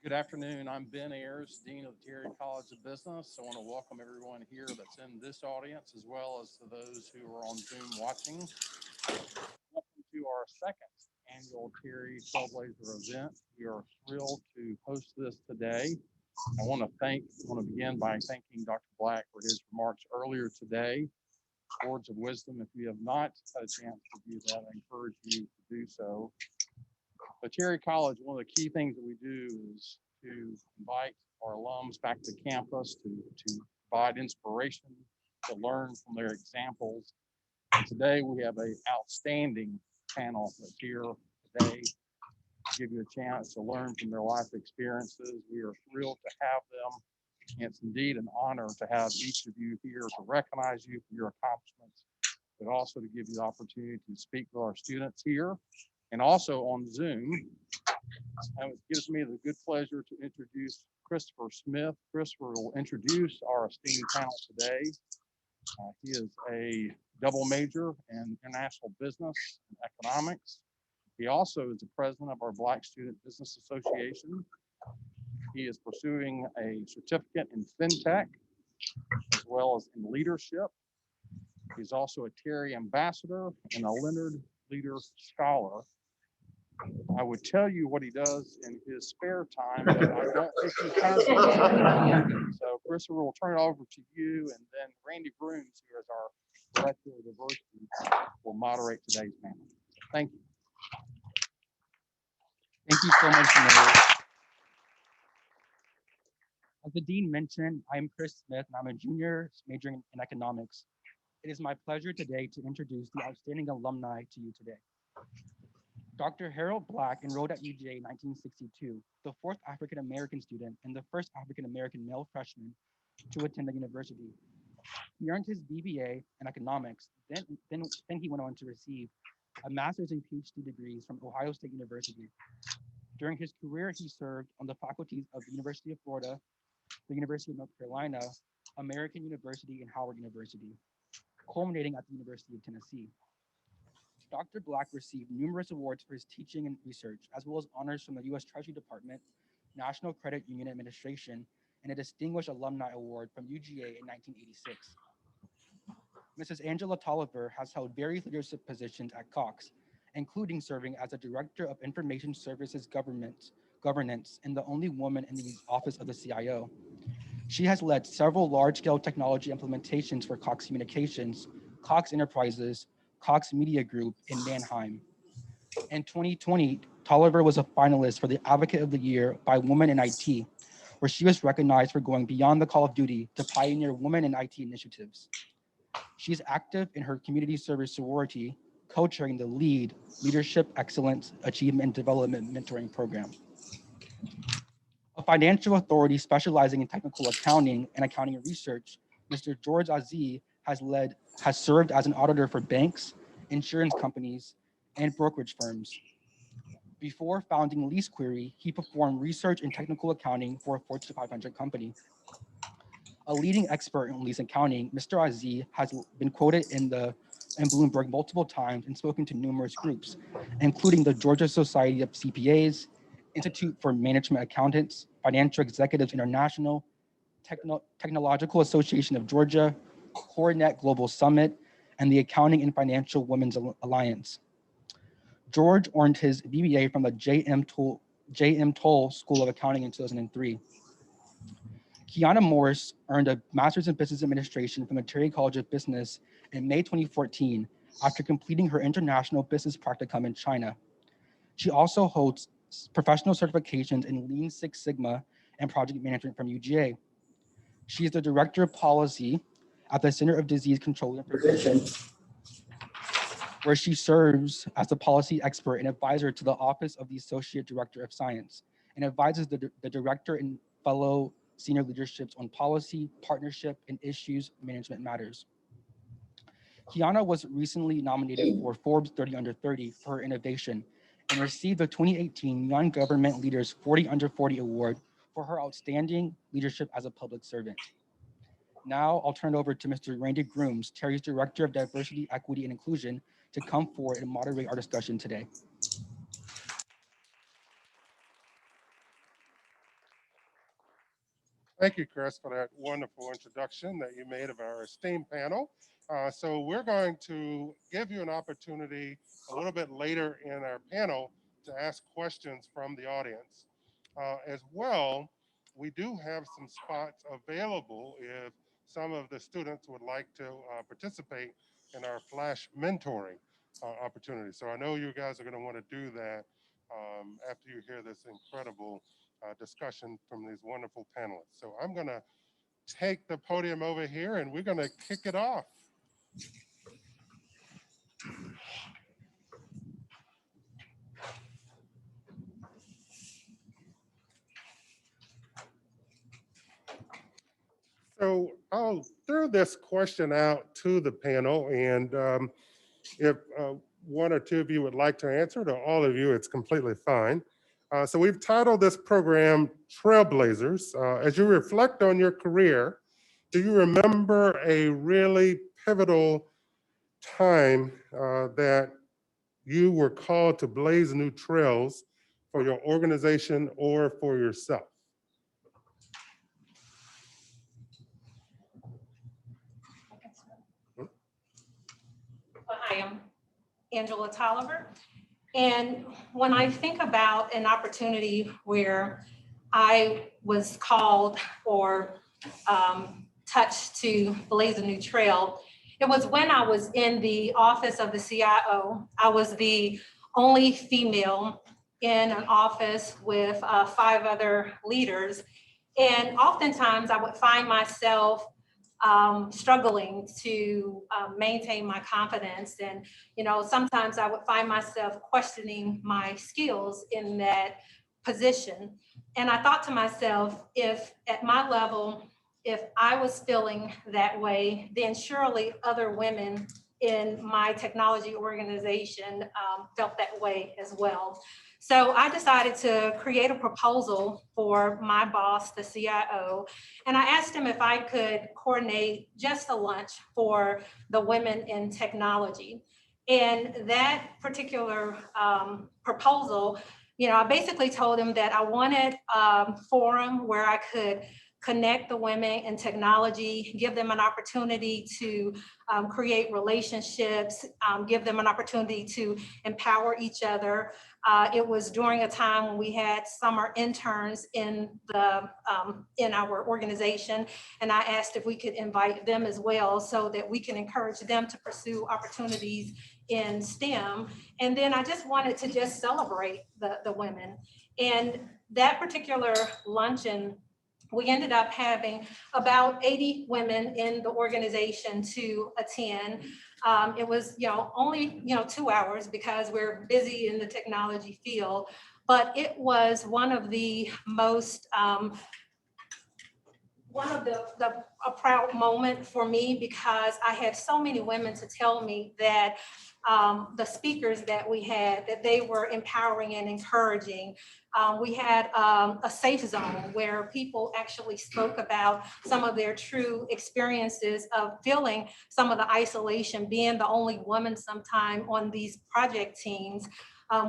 Good afternoon. I'm Ben Ayers, Dean of the Terry College of Business. I want to welcome everyone here that's in this audience, as well as to those who are on Zoom watching. Welcome to our second annual Terry Trailblazer event. We are thrilled to host this today. I want to begin by thanking Dr. Black for his remarks earlier today. Words of wisdom. If you have not had a chance to do that, I encourage you to do so. At Terry College, one of the key things that we do is to invite our alums back to campus to provide inspiration, to learn from their examples. And today we have an outstanding panel that's here today to give you a chance to learn from their life experiences. We are thrilled to have them. It's indeed an honor to have each of you here to recognize you for your accomplishments, but also to give you the opportunity to speak with our students here and also on Zoom. And it gives me the good pleasure to introduce Christopher Smith. Christopher will introduce our esteemed panel today. He is a double major in international business and economics. He also is the president of our Black Student Business Association. He is pursuing a certificate in fintech as well as in leadership. He's also a Terry ambassador and a Leonard Leader scholar. I would tell you what he does in his spare time, but I don't think he has it. So, Christopher, we'll turn it over to you, and then Randy Brooms, who is our Director of Diversity, will moderate today's panel. Thank you. Thank you so much, Mayor. As the Dean mentioned, I'm Chris Smith, and I'm a junior majoring in economics. It is my pleasure today to introduce the outstanding alumni to you today. Dr. Harold Black enrolled at UGA in 1962, the fourth African American student and the first African American male freshman to attend the university. He earned his BBA in economics, then he went on to receive a master's and PhD degrees from Ohio State University. During his career, he served on the faculties of the University of Florida, the University of North Carolina, American University, and Howard University, culminating at the University of Tennessee. Dr. Black received numerous awards for his teaching and research, as well as honors from the U.S. Treasury Department, National Credit Union Administration, and a Distinguished Alumni Award from UGA in 1986. Mrs. Angela Tolliver has held various leadership positions at Cox, including serving as the Director of Information Services Governance and the only woman in the Office of the CIO. She has led several large-scale technology implementations for Cox Communications, Cox Enterprises, Cox Media Group, and Mannheim. In 2020, Tolliver was a finalist for the Advocate of the Year by Women in IT, where she was recognized for going beyond the call of duty to pioneer women in IT initiatives. She is active in her community service sorority, co-chairing the LEAD Leadership Excellence Achievement and Development Mentoring Program. A financial authority specializing in technical accounting and accounting research, Mr. George Aziz has served as an auditor for banks, insurance companies, and brokerage firms. Before founding Lease Query, he performed research in technical accounting for a Fortune 500 company. A leading expert in lease accounting, Mr. Aziz has been quoted in Bloomberg multiple times and spoken to numerous groups, including the Georgia Society of CPAs, Institute for Management Accountants, Financial Executives International, Technological Association of Georgia, CoreNet Global Summit, and the Accounting and Financial Women's Alliance. George earned his BBA from the J.M. Toll School of Accounting in 2003. Kiana Morris earned a master's in business administration from the Terry College of Business in May 2014 after completing her international business practicum in China. She also holds professional certifications in Lean Six Sigma and project management from UGA. She is the director of policy at the Center of Disease Control and Prevention, where she serves as the policy expert and advisor to the Office of the Associate Director of Science and advises the director and fellow senior leaderships on policy, partnership, and issues management matters. Kiana was recently nominated for Forbes 30 Under 30 for her innovation and received the 2018 Young Government Leaders 40 Under 40 Award for her outstanding leadership as a public servant. Now I'll turn it over to Mr. Randy Grooms, Terry's Director of Diversity, Equity, and Inclusion, to come forward and moderate our discussion today. Thank you, Chris, for that wonderful introduction that you made of our esteemed panel. So we're going to give you an opportunity a little bit later in our panel to ask questions from the audience. As well, we do have some spots available if some of the students would like to participate in our flash mentoring opportunity. So I know you guys are going to want to do that after you hear this incredible discussion from these wonderful panelists. So I'm going to take the podium over here and we're going to kick it off. So I'll throw this question out to the panel, and if one or two of you would like to answer it, or all of you, it's completely fine. So we've titled this program Trailblazers. As you reflect on your career, do you remember a really pivotal time that you were called to blaze new trails for your organization or for yourself? Hi, I'm Angela Tolliver. And when I think about an opportunity where I was called or touched to blaze a new trail, it was when I was in the office of the CIO. I was the only female in an office with 5 other leaders. And oftentimes I would find myself struggling to maintain my confidence. And, you know, sometimes I would find myself questioning my skills in that position. And I thought to myself, if at my level, if I was feeling that way, then surely other women in my technology organization felt that way as well. So I decided to create a proposal for my boss, the CIO, and I asked him if I could coordinate just a lunch for the women in technology. And that particular proposal, you know, I basically told him that I wanted a forum where I could connect the women in technology, give them an opportunity to create relationships, give them an opportunity to empower each other. It was during a time when we had summer interns in our organization, and I asked if we could invite them as well so that we can encourage them to pursue opportunities in STEM. And then I just wanted to just celebrate the women. And that particular luncheon, we ended up having about 80 women in the organization to attend. It was, only, 2 hours because we're busy in the technology field, but it was one of the most, a proud moment for me because I had so many women to tell me that the speakers that we had, that they were empowering and encouraging. We had a safe zone where people actually spoke about some of their true experiences of feeling some of the isolation, being the only woman sometime on these project teams.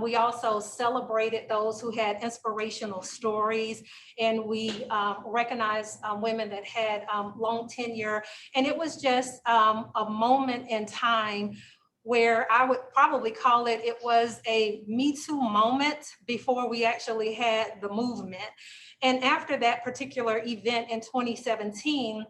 We also celebrated those who had inspirational stories, and we recognized women that had long tenure. And it was just a moment in time where I would probably call it was a Me Too moment before we actually had the movement. And after that particular event in 2017,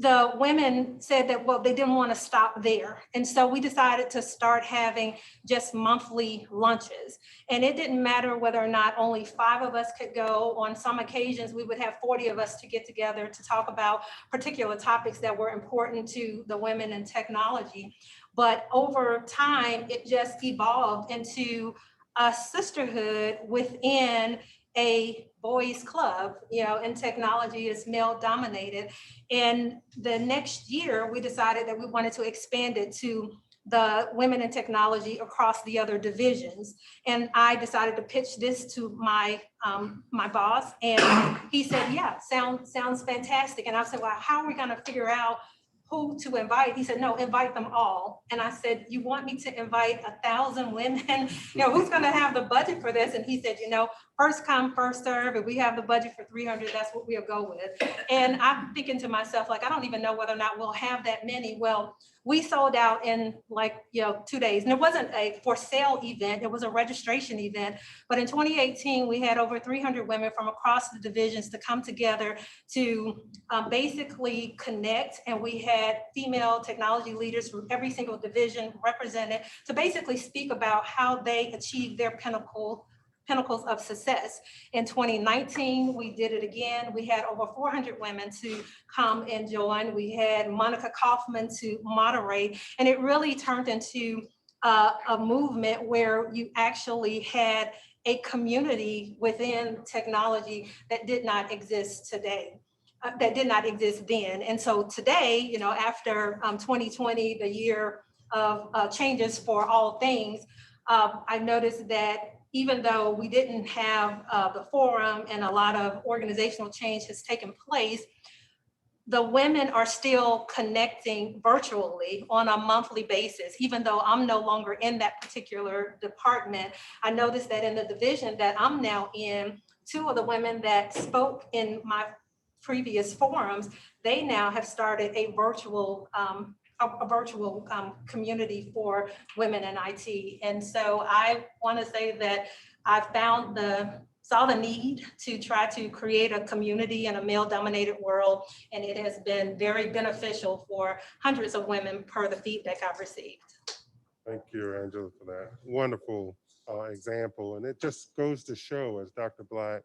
the women said that, well, they didn't want to stop there. And so we decided to start having just monthly lunches. And it didn't matter whether or not only 5 of us could go. On some occasions, we would have 40 of us to get together to talk about particular topics that were important to the women in technology. But over time, it just evolved into a sisterhood within a boys club. In technology is male dominated. And the next year, we decided that we wanted to expand it to the women in technology across the other divisions. And I decided to pitch this to my boss, and he said, yeah, sounds fantastic. And I said, well, how are we gonna figure out who to invite? He said, no, invite them all. And I said, you want me to invite 1,000 women? Who's gonna have the budget for this? And he said, first come, first serve. If we have the budget for 300, that's what we'll go with. And I'm thinking to myself, like, I don't even know whether or not we'll have that many. Well, we sold out in 2 days. And it wasn't a for sale event, it was a registration event. But in 2018, we had over 300 women from across the divisions to come together to basically connect. And we had female technology leaders from every single division represented to basically speak about how they achieved their pinnacles of success. In 2019, we did it again. We had over 400 women to come and join. We had Monica Kaufman to moderate, and it really turned into a movement where you actually had a community within technology that did not exist today. That did not exist then. And so today, after 2020, the year of changes for all things, I noticed that even though we didn't have the forum and a lot of organizational change has taken place, the women are still connecting virtually on a monthly basis. Even though I'm no longer in that particular department, I noticed that in the division that I'm now in, 2 of the women that spoke in my previous forums, they now have started a virtual community for women in IT. And so I want to say that I saw the need to try to create a community in a male-dominated world, and it has been very beneficial for hundreds of women per the feedback I've received. Thank you, Angela, for that wonderful example. And it just goes to show, as Dr. Black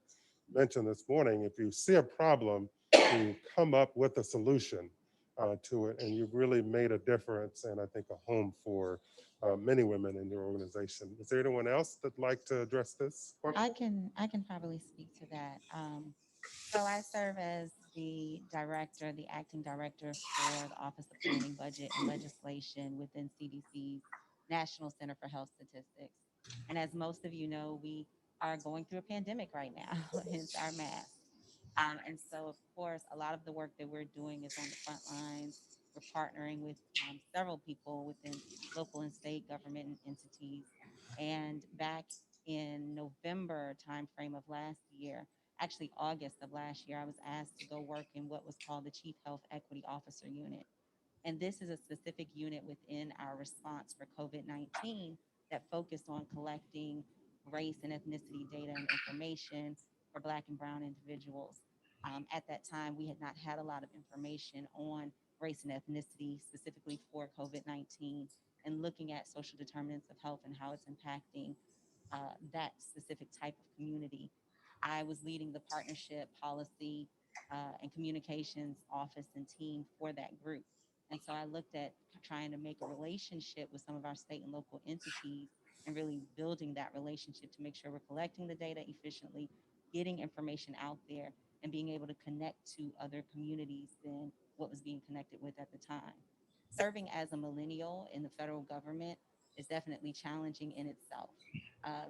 mentioned this morning, if you see a problem, you come up with a solution to it, and you've really made a difference, and I think a home for many women in your organization. Is there anyone else that'd like to address this question? I can probably speak to that. So I serve as the acting director for the Office of Planning, Budget, and Legislation within CDC's National Center for Health Statistics. And as most of you know, we are going through a pandemic right now, hence our mask. And so, of course, a lot of the work that we're doing is on the front lines. We're partnering with several people within local and state government entities. And back in November timeframe of last year, actually August of last year, I was asked to go work in what was called the Chief Health Equity Officer Unit. And this is a specific unit within our response for COVID-19 that focused on collecting race and ethnicity data and information for Black and Brown individuals. At that time, we had not had a lot of information on race and ethnicity, specifically for COVID-19, and looking at social determinants of health and how it's impacting that specific type of community. I was leading the partnership, policy, and communications office and team for that group. And so I looked at trying to make a relationship with some of our state and local entities and really building that relationship to make sure we're collecting the data efficiently, getting information out there, and being able to connect to other communities than what was being connected with at the time. Serving as a millennial in the federal government is definitely challenging in itself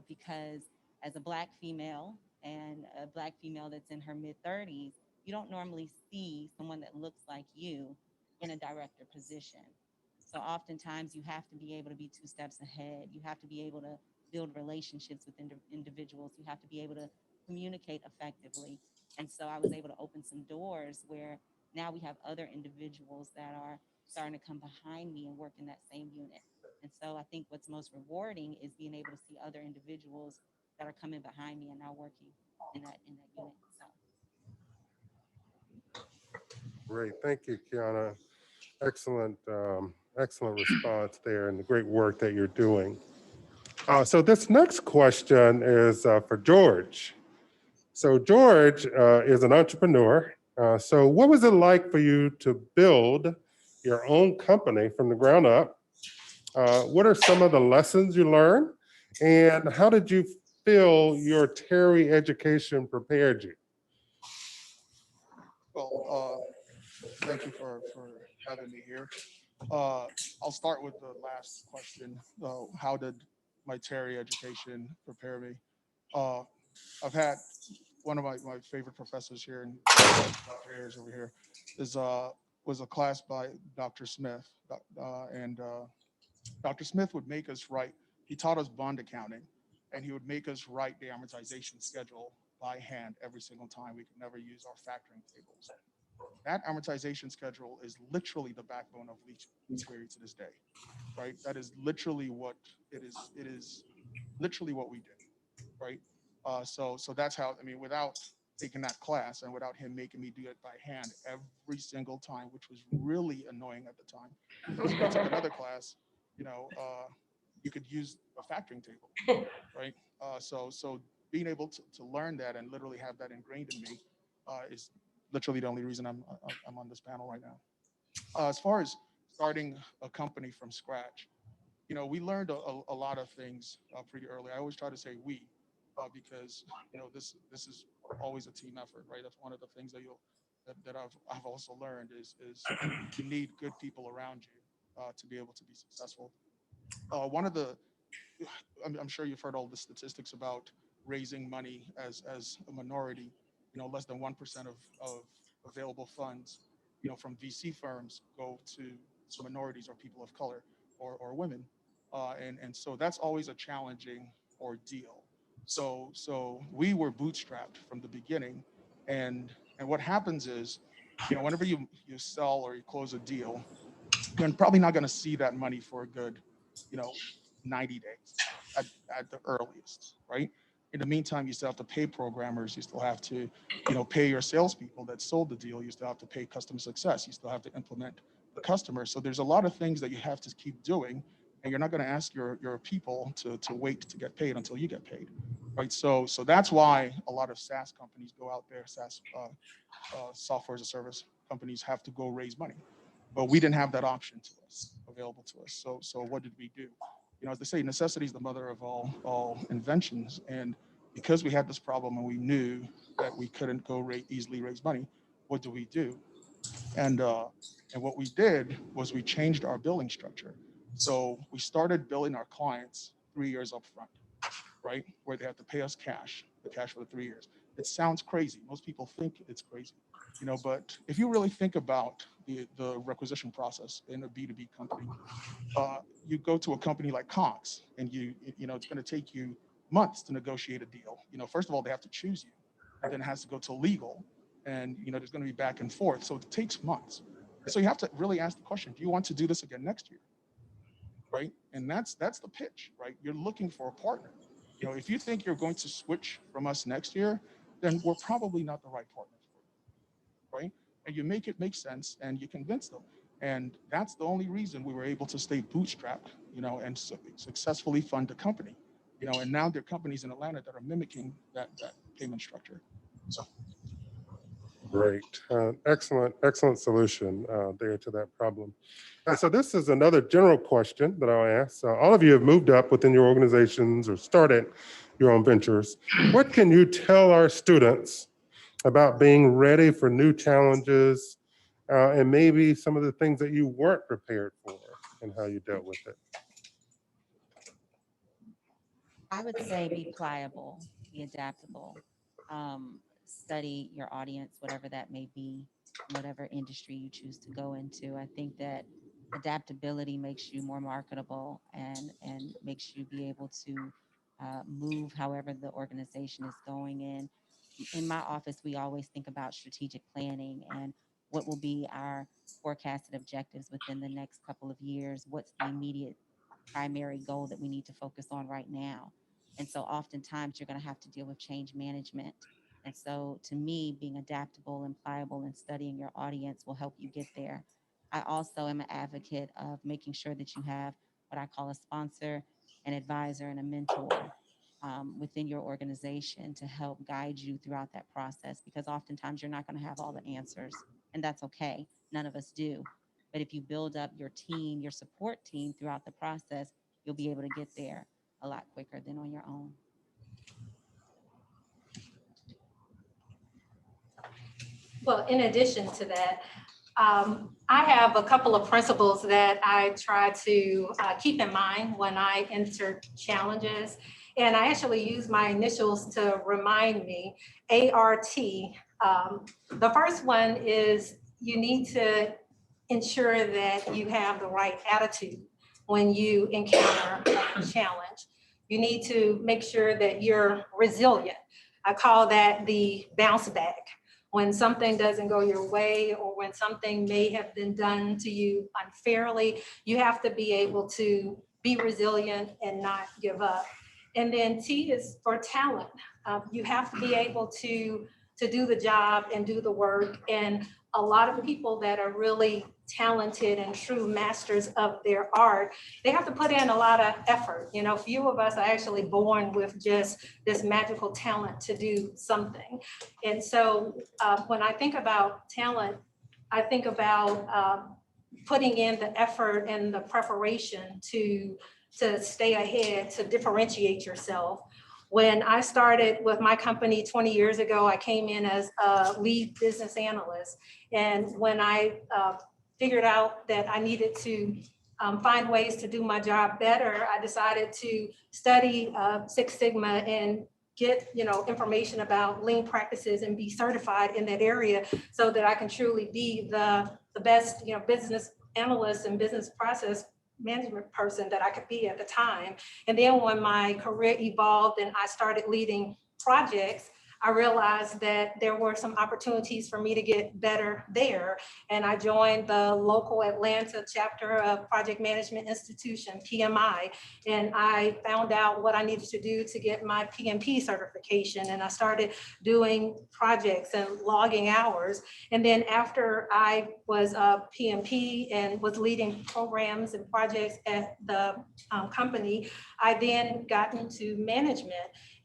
because as a Black female and a Black female that's in her mid-30s, you don't normally see someone that looks like you in a director position. So oftentimes you have to be able to be 2 steps ahead. You have to be able to build relationships with individuals. You have to be able to communicate effectively. And so I was able to open some doors where now we have other individuals that are starting to come behind me and work in that same unit. And so I think what's most rewarding is being able to see other individuals that are coming behind me and now working in that unit. So. Great, thank you, Kiana. Excellent, excellent response there, and the great work that you're doing. So this next question is for George. So George is an entrepreneur. So what was it like for you to build your own company from the ground up? What are some of the lessons you learned? And how did you feel your Terry education prepared you? Well, thank you for having me here. I'll start with the last question. How did my Terry education prepare me? I've had one of my favorite professors here, and Dr. Ayers over here, was a class by Dr. Smith. And Dr. Smith would make us write. He taught us bond accounting. and he would make us write the amortization schedule by hand every single time. We could never use our factoring tables. That amortization schedule is literally the backbone of Leary to this day, right? That is literally what it is. It is literally what we did, right? So that's how, I mean, without taking that class and without him making me do it by hand every single time, which was really annoying at the time. Because if I took another class, you could use a factoring table, right? So being able to learn that and literally have that ingrained in me is literally the only reason I'm on this panel right now. As far as starting a company from scratch, we learned a lot of things pretty early. I always try to say we, because this is always a team effort, right? That's one of the things that I've also learned is you need good people around you to be able to be successful. One of the, I'm sure you've heard all the statistics about raising money as a minority. Less than 1% of available funds, from VC firms go to minorities or people of color or women. And so that's always a challenging ordeal. So we were bootstrapped from the beginning. And what happens is, whenever you sell or you close a deal, you're probably not going to see that money for a good, 90 days at the earliest, right? In the meantime, you still have to pay programmers. You still have to, pay your salespeople that sold the deal. You still have to pay customer success. You still have to implement the customer. So there's a lot of things that you have to keep doing, and you're not going to ask your people to wait to get paid until you get paid, right? So that's why a lot of SaaS companies go out there, SaaS software as a service companies have to go raise money. But we didn't have that option to us, available to us. So what did we do? As they say, necessity is the mother of all inventions. And because we had this problem and we knew that we couldn't go easily raise money, what do we do? And what we did was we changed our billing structure. So we started billing our clients 3 years up front, right? Where they have to pay us the cash for the 3 years. It sounds crazy. Most people think it's crazy, but if you really think about the requisition process in a B2B company, you go to a company like Cox and it's going to take you months to negotiate a deal. First of all, they have to choose you, and then it has to go to legal, and there's going to be back and forth. So it takes months. So you have to really ask the question, do you want to do this again next year? Right? And that's the pitch, right? You're looking for a partner. If you think you're going to switch from us next year, then we're probably not the right partner for you, right? And you make it make sense and you convince them. And that's the only reason we were able to stay bootstrapped, and successfully fund the company, and now there are companies in Atlanta that are mimicking that payment structure. So. Great. Excellent solution there to that problem. So this is another general question that I'll ask. All of you have moved up within your organizations or started your own ventures. What can you tell our students about being ready for new challenges and maybe some of the things that you weren't prepared for and how you dealt with it? I would say be pliable, be adaptable, study your audience, whatever that may be, whatever industry you choose to go into. I think that adaptability makes you more marketable and makes you be able to move however the organization is going in. In my office, we always think about strategic planning and what will be our forecasted objectives within the next couple of years. What's the immediate primary goal that we need to focus on right now? And so oftentimes you're going to have to deal with change management. And so to me, being adaptable and pliable and studying your audience will help you get there. I also am an advocate of making sure that you have what I call a sponsor, an advisor, and a mentor within your organization to help guide you throughout that process, because oftentimes you're not going to have all the answers, and that's okay. None of us do. But if you build up your team, your support team throughout the process, you'll be able to get there a lot quicker than on your own. Well, in addition to that, I have a couple of principles that I try to keep in mind when I enter challenges. And I actually use my initials to remind me, ART. The first one is you need to ensure that you have the right attitude when you encounter a challenge. You need to make sure that you're resilient. I call that the bounce back. When something doesn't go your way or when something may have been done to you unfairly, you have to be able to be resilient and not give up. And then T is for talent. You have to be able to do the job and do the work. And a lot of people that are really talented and true masters of their art, they have to put in a lot of effort. You know, few of us are actually born with just this magical talent to do something. And so when I think about talent, I think about putting in the effort and the preparation to stay ahead, to differentiate yourself. When I started with my company 20 years ago, I came in as a lead business analyst. And when I figured out that I needed to find ways to do my job better, I decided to study Six Sigma and get information about lean practices and be certified in that area so that I can truly be the best business analyst and business process management person that I could be at the time. And then when my career evolved and I started leading projects, I realized that there were some opportunities for me to get better there. And I joined the local Atlanta chapter of Project Management Institution, PMI. And I found out what I needed to do to get my PMP certification. And I started doing projects and logging hours. And then after I was a PMP and was leading programs and projects at the company, I then got into management.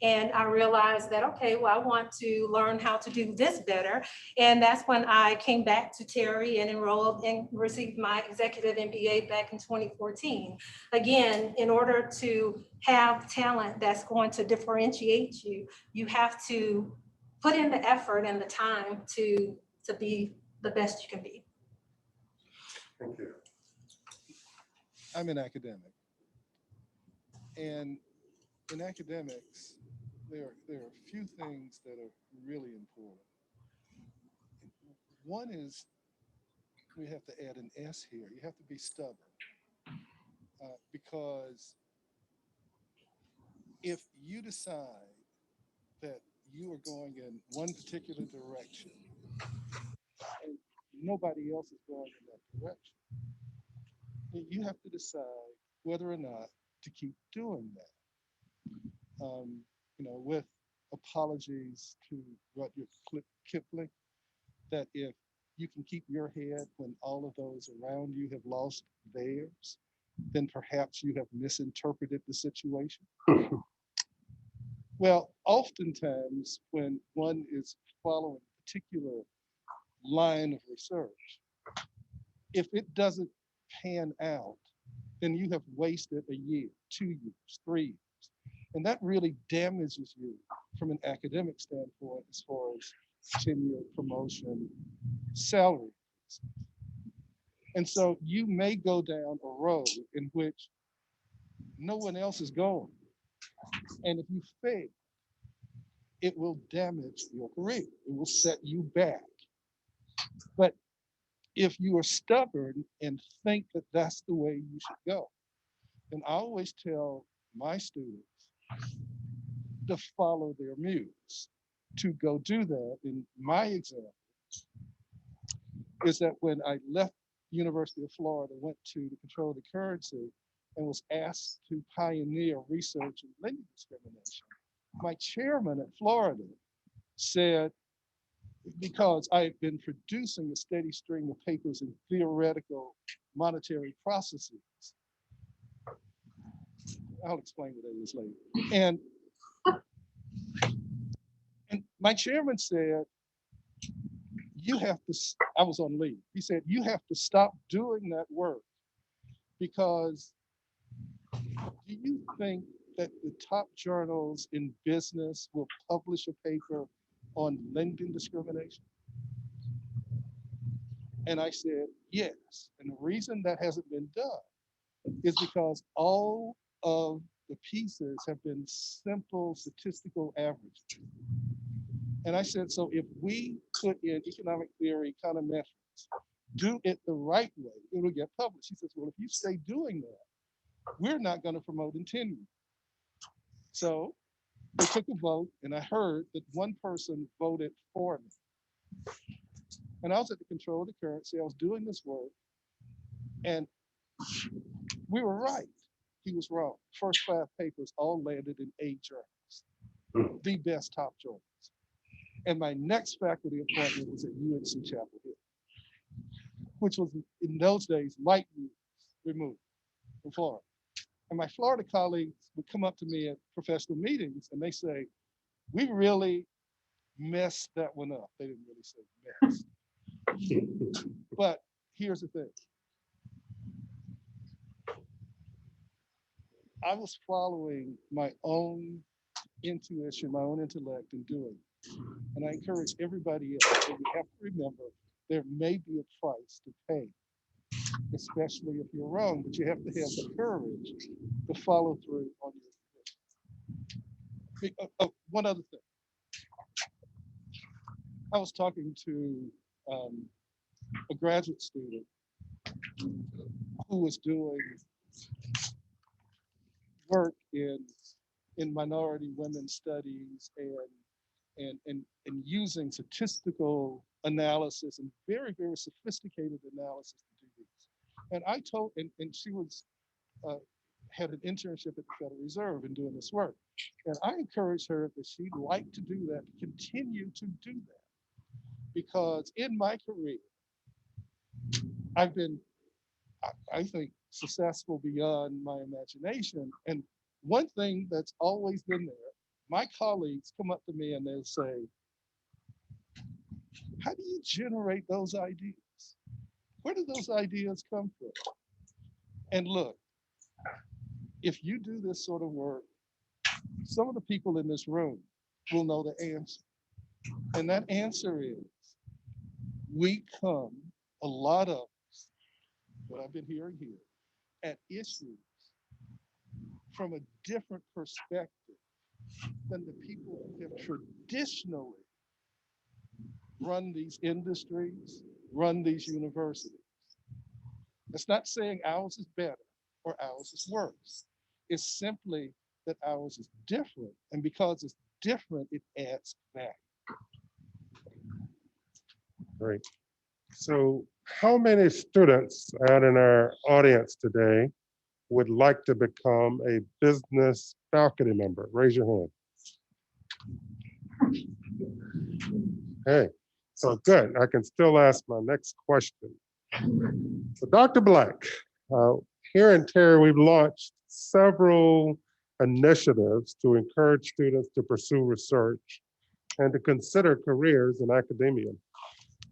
And I realized that, okay, well, I want to learn how to do this better. And that's when I came back to Terry and enrolled and received my executive MBA back in 2014. Again, in order to have talent that's going to differentiate you, you have to put in the effort and the time to be the best you can be. Thank you. I'm an academic. And in academics, there are a few things that are really important. One is we have to add an S here. You have to be stubborn because if you decide that you are going in one particular direction and nobody else is going in that direction, then you have to decide whether or not to keep doing that. With apologies to Rudyard Kipling, that if you can keep your head when all of those around you have lost theirs, then perhaps you have misinterpreted the situation. Well, oftentimes when one is following a particular line of research, if it doesn't pan out, then you have wasted a year, 2 years, 3 years. And that really damages you from an academic standpoint as far as tenure, promotion, salary. And so you may go down a road in which no one else is going. And if you fail, it will damage your career. It will set you back. But if you are stubborn and think that that's the way you should go, then I always tell my students to follow their muse, to go do that. In my example is that when I left the University of Florida, went to the Control of the Currency, and was asked to pioneer research in lending discrimination, my chairman at Florida said, because I had been producing a steady stream of papers in theoretical monetary processes. I'll explain what that is later. And my chairman said, you have to, I was on leave. He said, you have to stop doing that work because do you think that the top journals in business will publish a paper on lending discrimination? And I said, yes. And the reason that hasn't been done is because all of the pieces have been simple statistical averages. And I said, so if we put in economic theory econometrics, do it the right way, it will get published. He says, well, if you stay doing that, we're not going to promote in tenure. So they took a vote, and I heard that one person voted for me. And I was at the control of the currency. I was doing this work, and we were right. He was wrong. First 5 papers all landed in A journals, the best top journals. And my next faculty appointment was at UNC Chapel Hill, which was in those days light years removed from Florida. And my Florida colleagues would come up to me at professional meetings and they say, we really messed that one up. They didn't really say mess. But here's the thing. I was following my own intuition, my own intellect in doing it. And I encourage everybody else that you have to remember there may be a price to pay, especially if you're wrong, but you have to have the courage to follow through on your conviction. One other thing. I was talking to a graduate student who was doing work in minority women's studies and using statistical analysis and very, very sophisticated analysis to do these. And I told, and she was, had an internship at the Federal Reserve in doing this work. And I encouraged her that she'd like to do that, to continue to do that. Because in my career, I've been, I think, successful beyond my imagination. And one thing that's always been there, my colleagues come up to me and they'll say, how do you generate those ideas? Where do those ideas come from? And look, if you do this sort of work, some of the people in this room will know the answer. And that answer is, we come, a lot of us, what I've been hearing here, at issues from a different perspective than the people who have traditionally run these industries, run these universities. It's not saying ours is better or ours is worse. It's simply that ours is different. And because it's different, it adds value. Great. So how many students out in our audience today would like to become a business faculty member? Raise your hand. Hey, so good. I can still ask my next question. So Dr. Black, here in Terry, we've launched several initiatives to encourage students to pursue research and to consider careers in academia.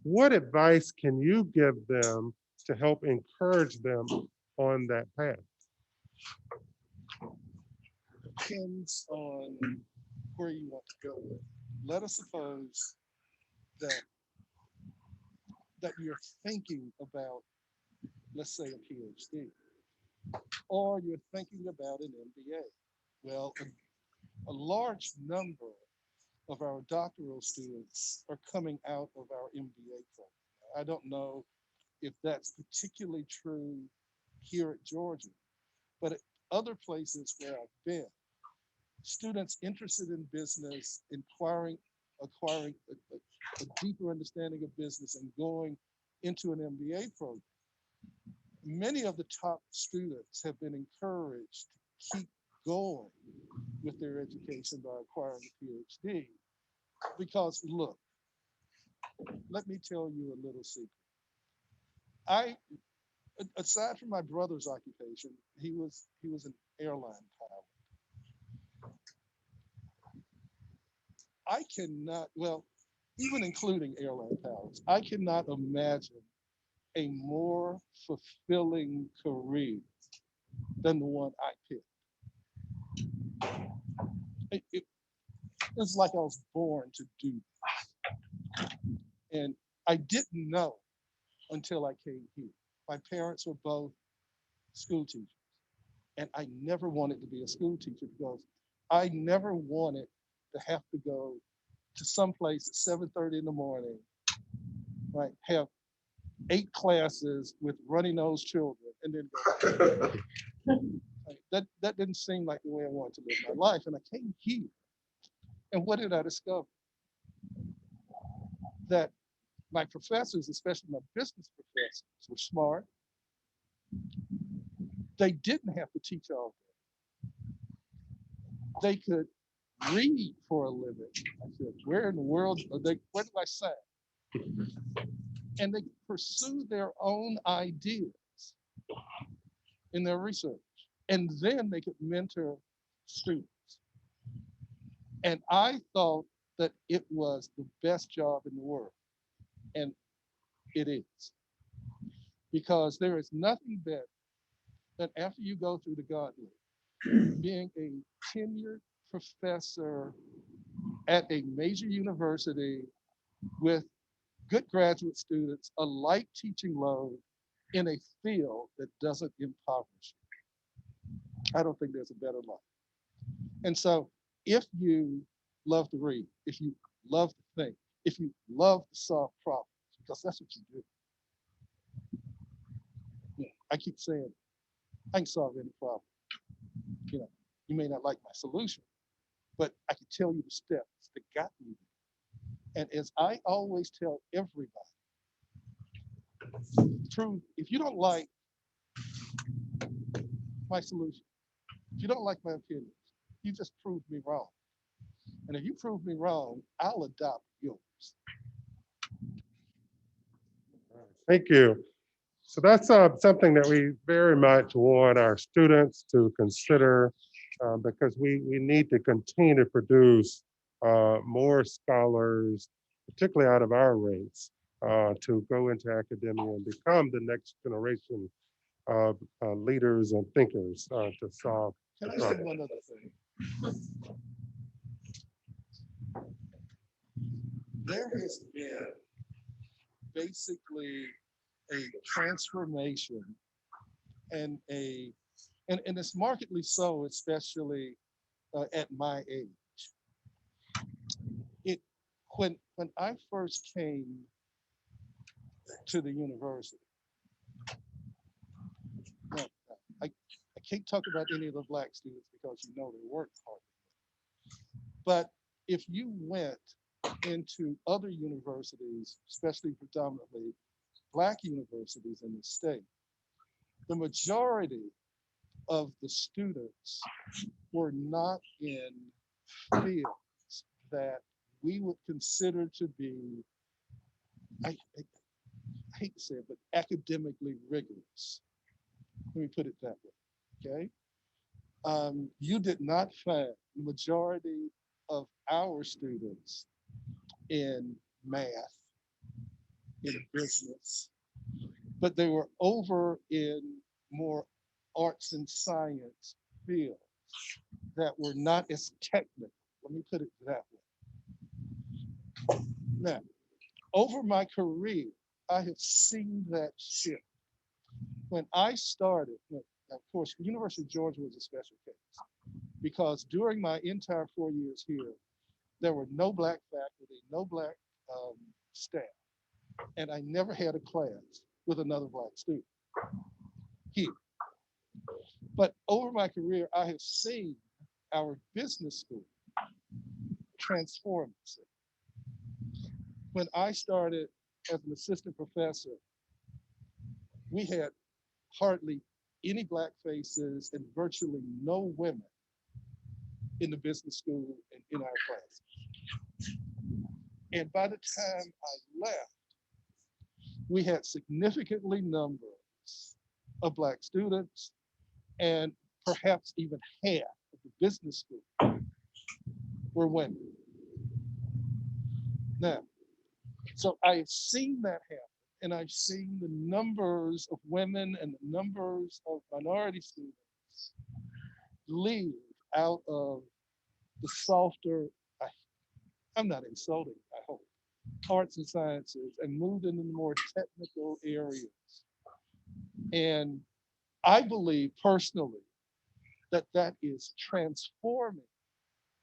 What advice can you give them to help encourage them on that path? Depends on where you want to go. Let us suppose that you're thinking about, let's say, a PhD, or you're thinking about an MBA. Well, a large number of our doctoral students are coming out of our MBA program. I don't know if that's particularly true here at Georgia, but at other places where I've been, students interested in business, acquiring a deeper understanding of business and going into an MBA program. Many of the top students have been encouraged to keep going with their education by acquiring a PhD. Because look, let me tell you a little secret. Aside from my brother's occupation, he was an airline pilot. I cannot, well, even including airline pilots, I cannot imagine a more fulfilling career than the one I picked. It's like I was born to do this. And I didn't know until I came here. My parents were both school teachers. And I never wanted to be a school teacher because I never wanted to have to go to some place at 7:30 in the morning, right? Have 8 classes with runny nosed children and then go back. Right? that didn't seem like the way I wanted to live my life. And I came here. And what did I discover? That my professors, especially my business professors, were smart. They didn't have to teach all day. They could read for a living. I said, where in the world are they? Where do I say? And they pursue their own ideas in their research. And then they could mentor students. And I thought that it was the best job in the world. And it is. Because there is nothing better than after you go through the gauntlet, being a tenured professor at a major university with good graduate students, a light teaching load in a field that doesn't impoverish you. I don't think there's a better life. And so if you love to read, if you love to think, if you love to solve problems, because that's what you do. Yeah, I keep saying, I can solve any problem. You know, you may not like my solution, but I can tell you the steps that got me there. And as I always tell everybody, if you don't like my solution, if you don't like my opinions, you just proved me wrong. And if you prove me wrong, I'll adopt yours. Thank you. So that's something that we very much want our students to consider because we need to continue to produce more scholars, particularly out of our ranks, to go into academia and become the next generation of leaders and thinkers to solve. Can I say one other thing? There has been basically a transformation and it's markedly so, especially at my age. When I first came to the university, now, I can't talk about any of the Black students because you know they worked hard. But if you went into other universities, especially predominantly Black universities in the state, the majority of the students were not in fields that we would consider to be, I hate to say it, but academically rigorous. Let me put it that way, okay? You did not find the majority of our students in math, in business, but they were over in more arts and science fields that were not as technical. Let me put it that way. Now, over my career, I have seen that shift. When I started, of course, University of Georgia was a special case because during my entire 4 years here, there were no Black faculty, no Black staff, and I never had a class with another Black student here. But over my career, I have seen our business school transform itself. When I started as an assistant professor, we had hardly any Black faces and virtually no women in the business school and in our classes. And by the time I left, we had significantly numbers of Black students and perhaps even half of the business school were women. Now, so I've seen that happen, and I've seen the numbers of women and the numbers of minority students leave out of the softer, I'm not insulting, I hope, arts and sciences and move into the more technical areas. And I believe personally that that is transforming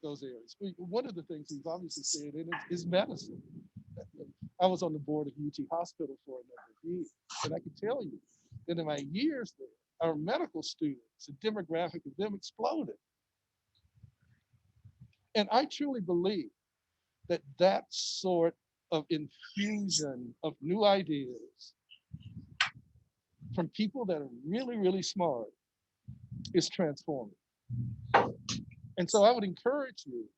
those areas. One of the things we've obviously said in it is medicine. I was on the board of UT Hospital for a number of years, and I can tell you that in my years there, our medical students, the demographic of them exploded. And I truly believe that that sort of infusion of new ideas from people that are really, really smart is transformative. And so I would encourage you,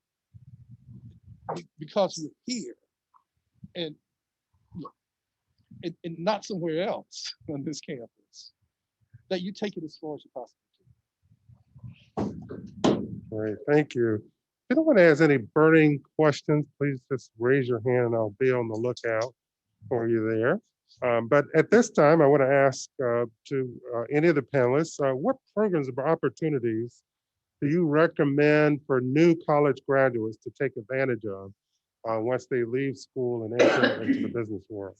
because you're here and, and not somewhere else on this campus, that you take it as far as you possibly can. All right, thank you. If anyone has any burning questions, please just raise your hand and I'll be on the lookout for you there. But at this time, I want to ask any of the panelists, what programs or opportunities do you recommend for new college graduates to take advantage of once they leave school and enter into the business world?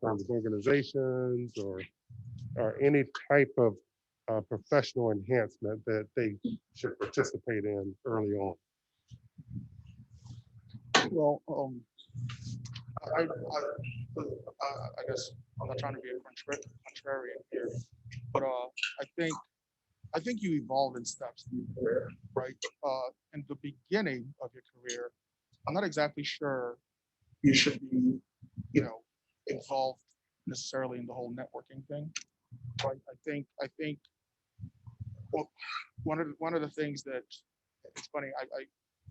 In terms of organizations or any type of professional enhancement that they should participate in early on? Well, I guess I'm not trying to be a contrarian here, but I think you evolve in steps in your career, right? In the beginning of your career, I'm not exactly sure you should be, involved necessarily in the whole networking thing. Right? I think well, one of the things that it's funny, I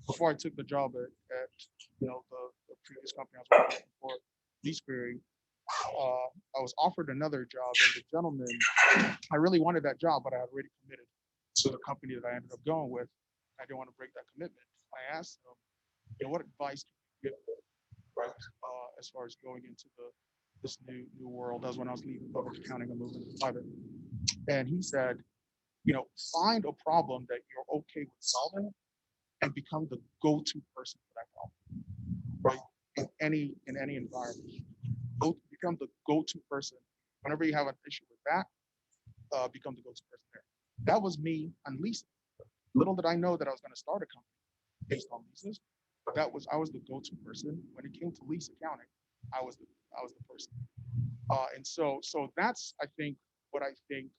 before I took the job at the previous company I was working for, Leaseberry, I was offered another job, and the gentleman, I really wanted that job, but I had already committed to the company that I ended up going with. I didn't want to break that commitment. I asked him, what advice can you give me, right, as far as going into this new world? That was when I was leaving public accounting and moving to private. And he said, find a problem that you're okay with solving and become the go-to person for that problem, right? In any environment, become the go-to person. Whenever you have an issue with that, become the go-to person there. That was me on leasing. Little did I know that I was going to start a company based on leases, but I was the go-to person when it came to lease accounting. I was the person, and so that's what I think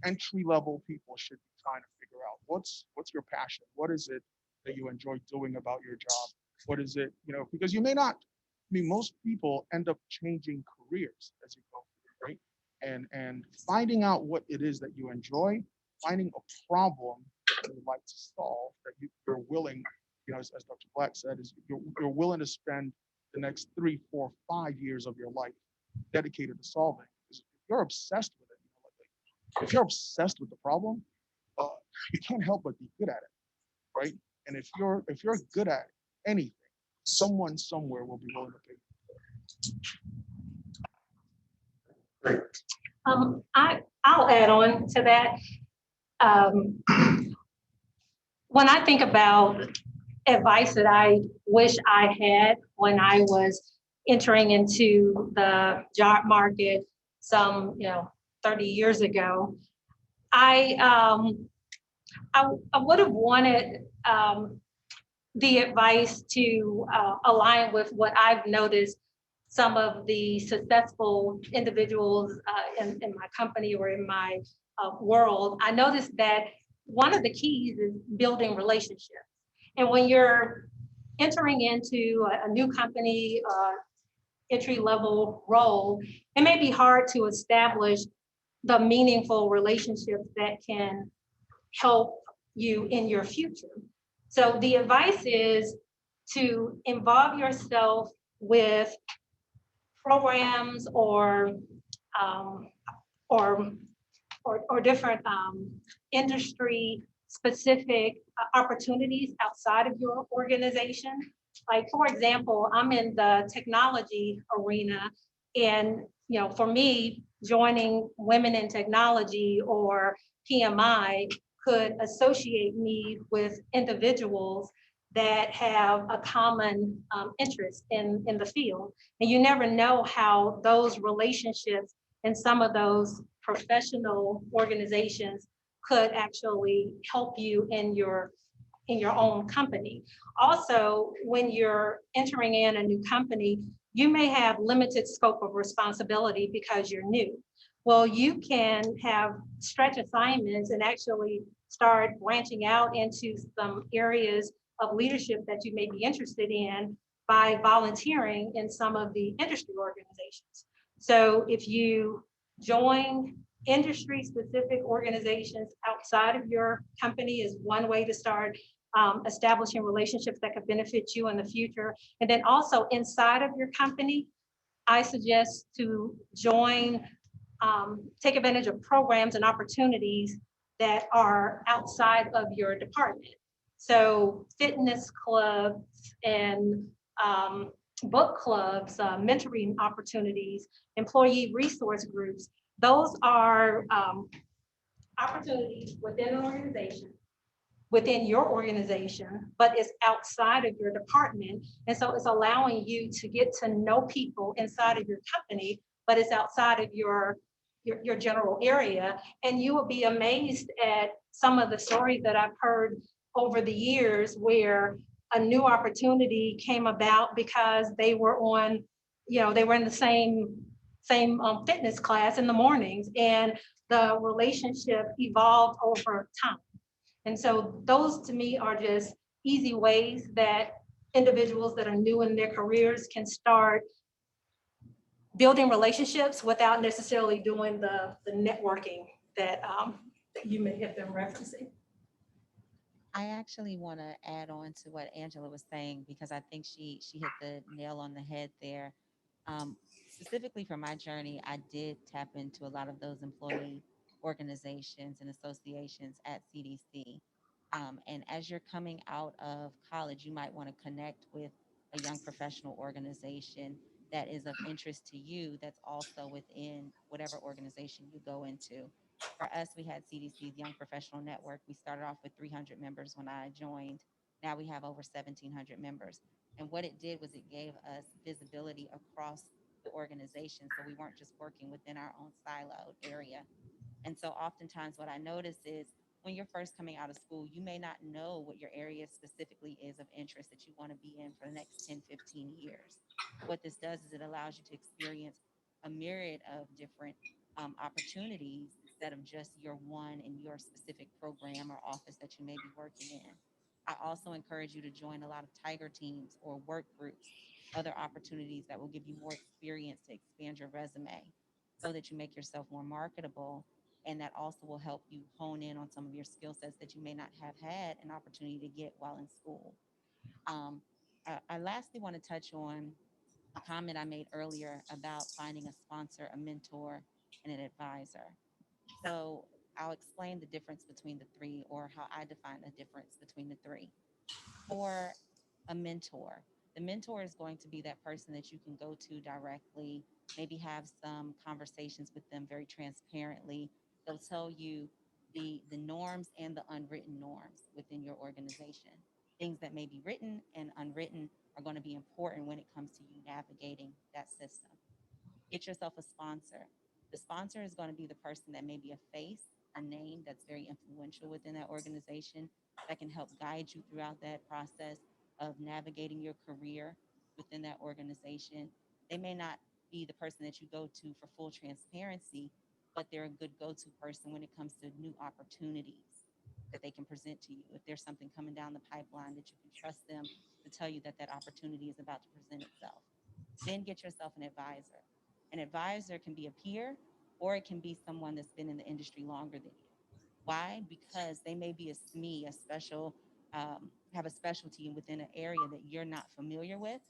entry-level people should be trying to figure out. What's your passion? What is it that you enjoy doing about your job? What is it, because you may not, most people end up changing careers as you go through, right? And finding out what it is that you enjoy, finding a problem that you like to solve, that you're willing, as Dr. Black said, is you're willing to spend the next 3, 4, 5 years of your life dedicated to solving. Because if you're obsessed with it, if you're obsessed with the problem, you can't help but be good at it, right? And if you're good at anything, someone somewhere will be willing to pay you. I'll add on to that. When I think about advice that I wish I had when I was entering into the job market some 30 years ago, I would have wanted the advice to align with what I've noticed some of the successful individuals in my company or in my world. I noticed that one of the keys is building relationships. And when you're entering into a new company, entry-level role, it may be hard to establish the meaningful relationships that can help you in your future. So the advice is to involve yourself with programs or different industry specific opportunities outside of your organization. Like, for example, I'm in the technology arena, and for me, joining Women in Technology or PMI could associate me with individuals that have a common interest in the field. And you never know how those relationships and some of those professional organizations could actually help you in your own company. Also, when you're entering in a new company, you may have limited scope of responsibility because you're new. Well, you can have stretch assignments and actually start branching out into some areas of leadership that you may be interested in by volunteering in some of the industry organizations. So if you join industry-specific organizations outside of your company is one way to start establishing relationships that could benefit you in the future. And then also inside of your company, I suggest to join, take advantage of programs and opportunities that are outside of your department. So fitness clubs and book clubs, mentoring opportunities, employee resource groups, those are opportunities within an organization, within your organization, but it's outside of your department. And so it's allowing you to get to know people inside of your company, but it's outside of your general area. And you will be amazed at some of the stories that I've heard over the years where a new opportunity came about because they were on, they were in the same fitness class in the mornings, and the relationship evolved over time. And so those to me are just easy ways that individuals that are new in their careers can start building relationships without necessarily doing the networking that you may have been referencing. I actually want to add on to what Angela was saying because I think she hit the nail on the head there. Specifically for my journey, I did tap into a lot of those employee organizations and associations at CDC. And as you're coming out of college, you might want to connect with a young professional organization that is of interest to you that's also within whatever organization you go into. For us, we had CDC's Young Professional Network. We started off with 300 members when I joined. Now we have over 1,700 members. And what it did was it gave us visibility across the organization. So we weren't just working within our own siloed area. And so oftentimes what I notice is when you're first coming out of school, you may not know what your area specifically is of interest that you want to be in for the next 10, 15 years. What this does is it allows you to experience a myriad of different opportunities instead of just your one in your specific program or office that you may be working in. I also encourage you to join a lot of tiger teams or work groups, other opportunities that will give you more experience to expand your resume so that you make yourself more marketable. And that also will help you hone in on some of your skill sets that you may not have had an opportunity to get while in school. I lastly want to touch on a comment I made earlier about finding a sponsor, a mentor, and an advisor. So I'll explain the difference between the three or how I define the difference between the three. For a mentor, the mentor is going to be that person that you can go to directly, maybe have some conversations with them very transparently. They'll tell you the norms and the unwritten norms within your organization. Things that may be written and unwritten are going to be important when it comes to you navigating that system. Get yourself a sponsor. The sponsor is going to be the person that may be a face, a name that's very influential within that organization that can help guide you throughout that process of navigating your career within that organization. They may not be the person that you go to for full transparency, but they're a good go-to person when it comes to new opportunities that they can present to you. If there's something coming down the pipeline that you can trust them to tell you that that opportunity is about to present itself. Then get yourself an advisor. An advisor can be a peer or it can be someone that's been in the industry longer than you. Why? Because they may be a SME, a special, have a specialty within an area that you're not familiar with,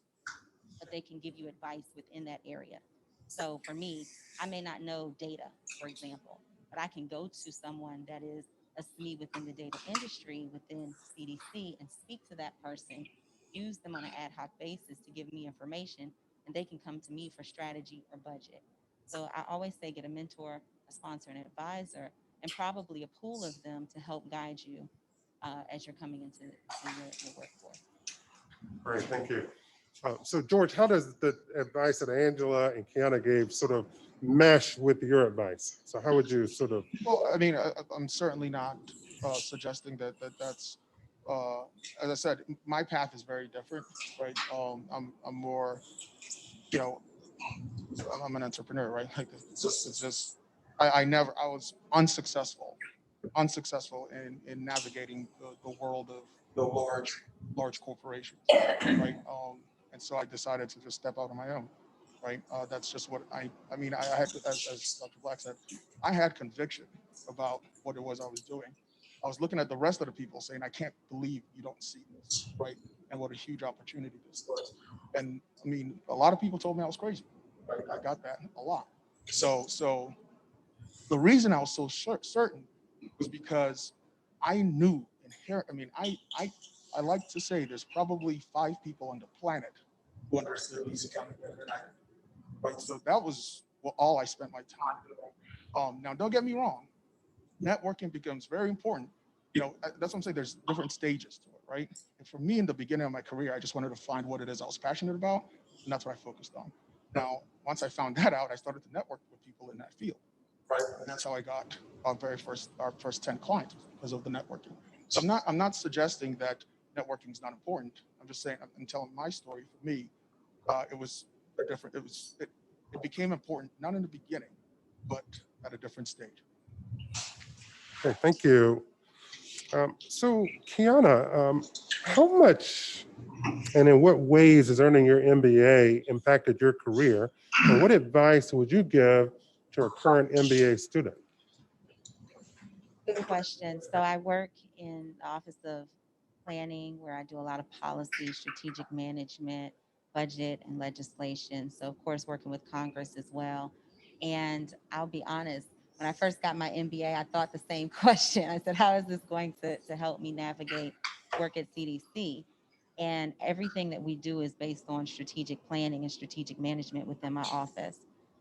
but they can give you advice within that area. So for me, I may not know data, for example, but I can go to someone that is a SME within the data industry, within CDC, and speak to that person, use them on an ad hoc basis to give me information, and they can come to me for strategy or budget. So I always say get a mentor, a sponsor, and an advisor, and probably a pool of them to help guide you as you're coming into your workforce. Great, thank you. So George, how does the advice that Angela and Kiana gave sort of mesh with your advice? So how would you sort of? Well, I mean, I'm certainly not suggesting that's, as I said, my path is very different, right? I'm more, you know, I'm an entrepreneur, right? Like it's just I was unsuccessful in navigating the world of the large corporations, right? And so I decided to just step out on my own, right? That's just what I mean, I had, as Dr. Black said, I had conviction about what it was I was doing. I was looking at the rest of the people saying, I can't believe you don't see this, right? And what a huge opportunity this was. And I mean, a lot of people told me I was crazy, right? I got that a lot. So the reason I was so certain was because I knew inherent. I mean, I like to say there's probably 5 people on the planet who understood these accounting better than I did. Right. So that was all I spent my time doing. Now, don't get me wrong. Networking becomes very important. You know, that's what I'm saying. There's different stages to it, right? And for me, in the beginning of my career, I just wanted to find what it is I was passionate about, and that's what I focused on. Now, once I found that out, I started to network with people in that field. Right. And that's how I got our first 10 clients because of the networking. So I'm not suggesting that networking is not important. I'm just saying I'm telling my story. For me, it was different. It became important not in the beginning, but at a different stage. Okay, thank you. So Kiana, how much and in what ways has earning your MBA impacted your career? And what advice would you give to a current MBA student? Good question. So I work in the Office of Planning where I do a lot of policy, strategic management, budget, and legislation. So, of course, working with Congress as well. And I'll be honest, when I first got my MBA, I thought the same question. I said, how is this going to help me navigate work at CDC? And everything that we do is based on strategic planning and strategic management within my office.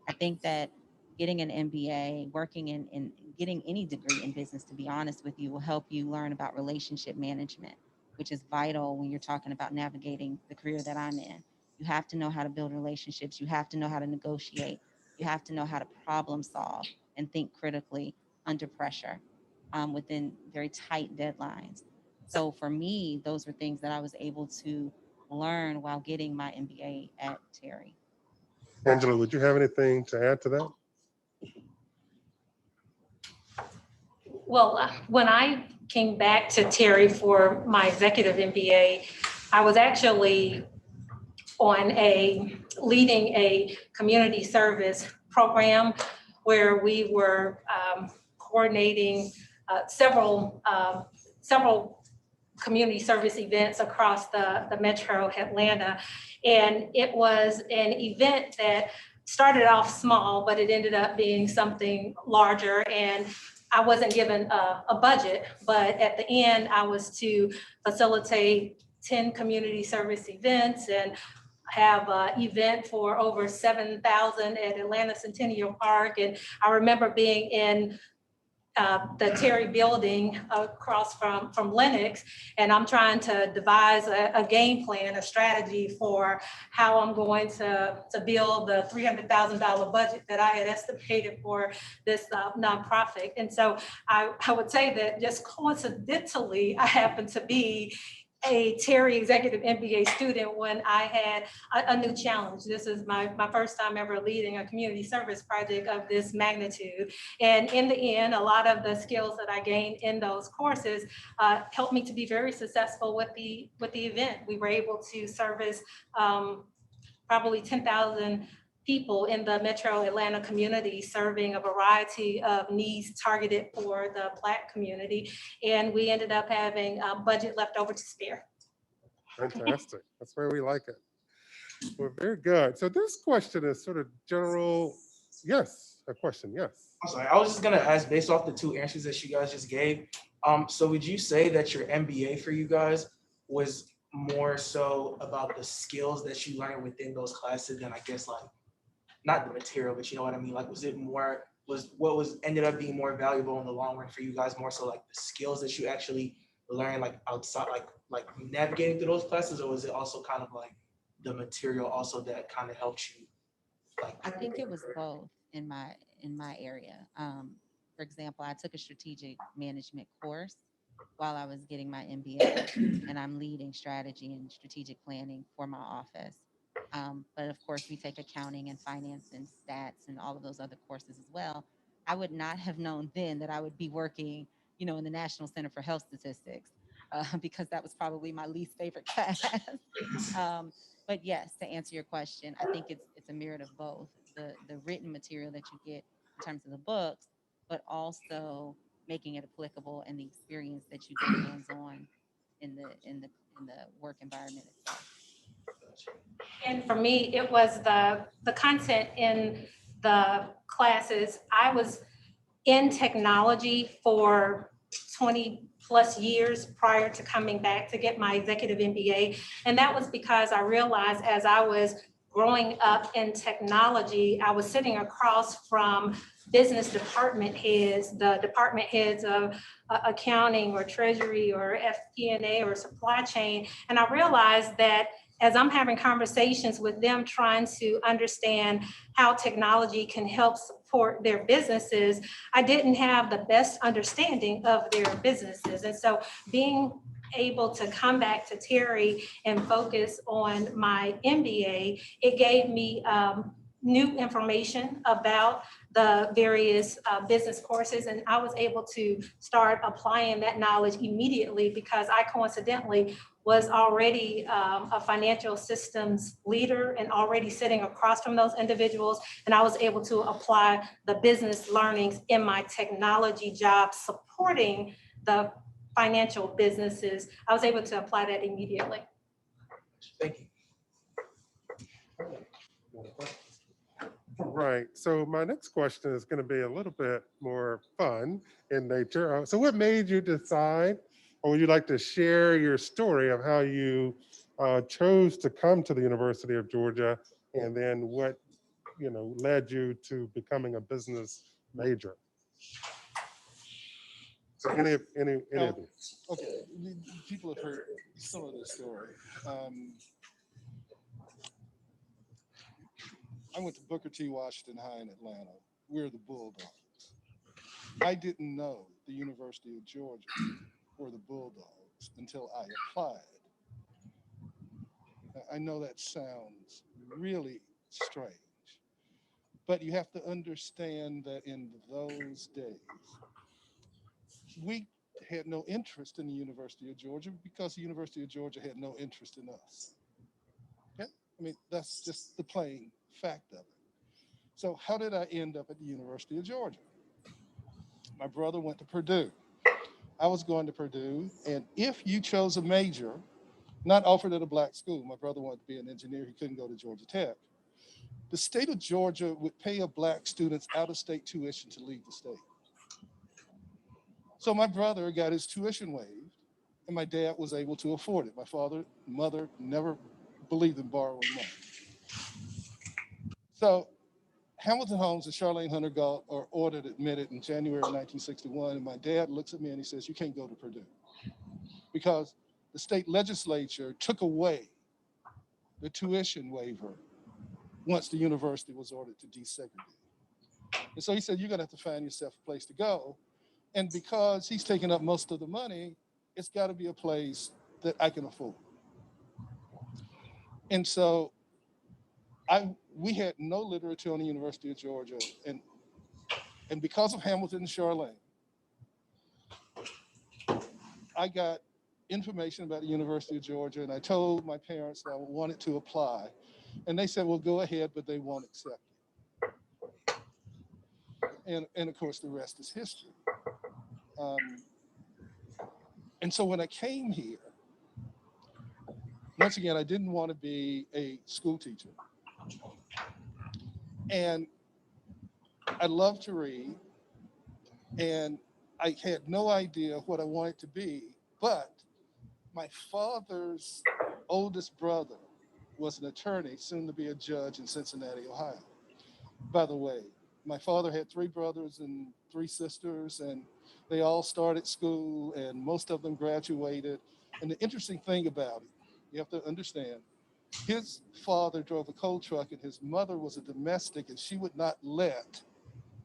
I think that getting an MBA, working in getting any degree in business, to be honest with you, will help you learn about relationship management, which is vital when you're talking about navigating the career that I'm in. You have to know how to build relationships. You have to know how to negotiate. You have to know how to problem solve and think critically under pressure within very tight deadlines. So for me, those were things that I was able to learn while getting my MBA at Terry. Angela, would you have anything to add to that? Well, when I came back to Terry for my executive MBA, I was actually leading a community service program where we were coordinating several community service events across the metro Atlanta. And it was an event that started off small, but it ended up being something larger. And I wasn't given a budget, but at the end, I was to facilitate 10 community service events and have an event for over 7,000 at Atlanta Centennial Park. And I remember being in the Terry building across from Lennox, and I'm trying to devise a game plan, a strategy for how I'm going to build the $300,000 budget that I had estimated for this nonprofit. And so I would say that just coincidentally, I happened to be a Terry Executive MBA student when I had a new challenge. This is my first time ever leading a community service project of this magnitude. And in the end, a lot of the skills that I gained in those courses helped me to be very successful with the event. We were able to service probably 10,000 people in the metro Atlanta community, serving a variety of needs targeted for the Black community. And we ended up having a budget left over to spare. Fantastic. That's where we like it. Well, very good. So this question is sort of general. Yes, a question. Yes. I'm sorry, I was just gonna ask based off the 2 answers that you guys just gave. So would you say that your MBA for you guys was more so about the skills that you learned within those classes than I guess like not the material, but you know what I mean? Like, was what was ended up being more valuable in the long run for you guys more so like the skills that you actually learned like outside, like navigating through those classes, or was it also kind of like the material also that kind of helped you? Like, I think it was both in my area. For example, I took a strategic management course while I was getting my MBA, and I'm leading strategy and strategic planning for my office. But of course, we take accounting and finance and stats and all of those other courses as well. I would not have known then that I would be working, in the National Center for Health Statistics, because that was probably my least favorite class. But yes, to answer your question, I think it's a merit of both the written material that you get in terms of the books, but also making it applicable and the experience that you get hands-on in the work environment itself. And for me, it was the content in the classes. I was in technology for 20 plus years prior to coming back to get my executive MBA. And that was because I realized as I was growing up in technology, I was sitting across from business department heads, the department heads of accounting or treasury or FP&A or supply chain. And I realized that as I'm having conversations with them, trying to understand how technology can help support their businesses, I didn't have the best understanding of their businesses. And so being able to come back to Terry and focus on my MBA, it gave me new information about the various business courses. And I was able to start applying that knowledge immediately because I coincidentally was already a financial systems leader and already sitting across from those individuals. And I was able to apply the business learnings in my technology job supporting the financial businesses. I was able to apply that immediately. Thank you. Right. So my next question is going to be a little bit more fun in nature. So what made you decide, or would you like to share your story of how you chose to come to the University of Georgia, and then what led you to becoming a business major? So any of you. Okay, people have heard some of this story. I went to Booker T. Washington High in Atlanta. We're the Bulldogs. I didn't know the University of Georgia were the Bulldogs until I applied. I know that sounds really strange, but you have to understand that in those days, we had no interest in the University of Georgia because the University of Georgia had no interest in us. Yeah? I mean, that's just the plain fact of it. So how did I end up at the University of Georgia? My brother went to Purdue. I was going to Purdue, and if you chose a major not offered at a black school, my brother wanted to be an engineer, he couldn't go to Georgia Tech. The state of Georgia would pay a black student's out-of-state tuition to leave the state. So my brother got his tuition waived, and my dad was able to afford it. My mother never believed in borrowing money. So Hamilton Holmes and Charlene Hunter Galt are ordered admitted in January of 1961, and my dad looks at me and he says, "You can't go to Purdue," because the state legislature took away the tuition waiver once the university was ordered to desegregate. And so he said, "You're gonna have to find yourself a place to go." And because he's taking up most of the money, it's gotta be a place that I can afford. And so we had no literature on the University of Georgia. And because of Hamilton and Charlene, I got information about the University of Georgia, and I told my parents that I wanted to apply. And they said, "Well, go ahead, but they won't accept you." And of course, the rest is history. And so when I came here, once again, I didn't want to be a school teacher. And I love to read, and I had no idea what I wanted to be, but my father's oldest brother was an attorney, soon to be a judge in Cincinnati, Ohio. By the way, my father had 3 brothers and 3 sisters, and they all started school, and most of them graduated. And the interesting thing about it, you have to understand, his father drove a coal truck, and his mother was a domestic, and she would not let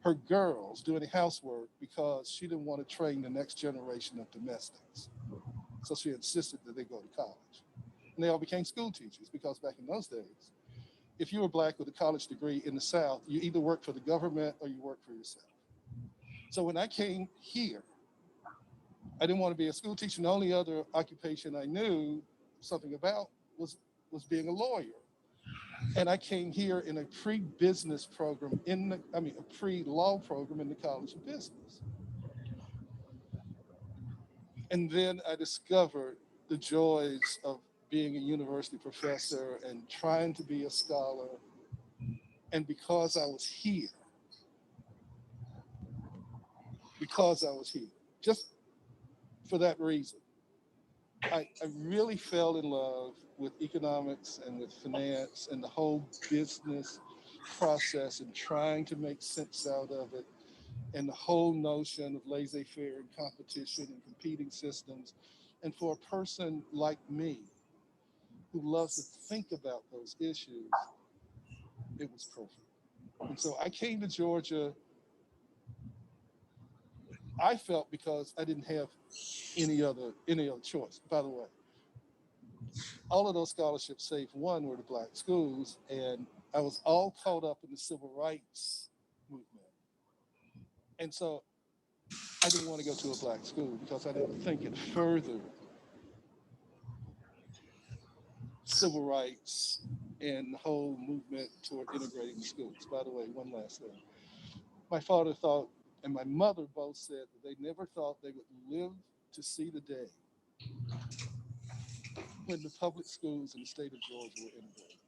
her girls do any housework because she didn't want to train the next generation of domestics. So she insisted that they go to college. And they all became school teachers, because back in those days, if you were black with a college degree in the South, you either worked for the government or you worked for yourself. So when I came here, I didn't want to be a school teacher. The only other occupation I knew something about was being a lawyer. And I came here in a pre-business program a pre-law program in the College of Business. And then I discovered the joys of being a university professor and trying to be a scholar. And because I was here, just for that reason, I really fell in love with economics and with finance and the whole business process and trying to make sense out of it, and the whole notion of laissez-faire and competition and competing systems. And for a person like me, who loves to think about those issues, it was perfect. And so I came to Georgia, I felt, because I didn't have any other choice. By the way, all of those scholarships, save one, were to Black schools, and I was all caught up in the civil rights movement. And so I didn't want to go to a Black school because I didn't think it furthered civil rights and the whole movement toward integrating the schools. By the way, one last thing. My father thought, and my mother both said that they never thought they would live to see the day when the public schools in the state of Georgia were integrated.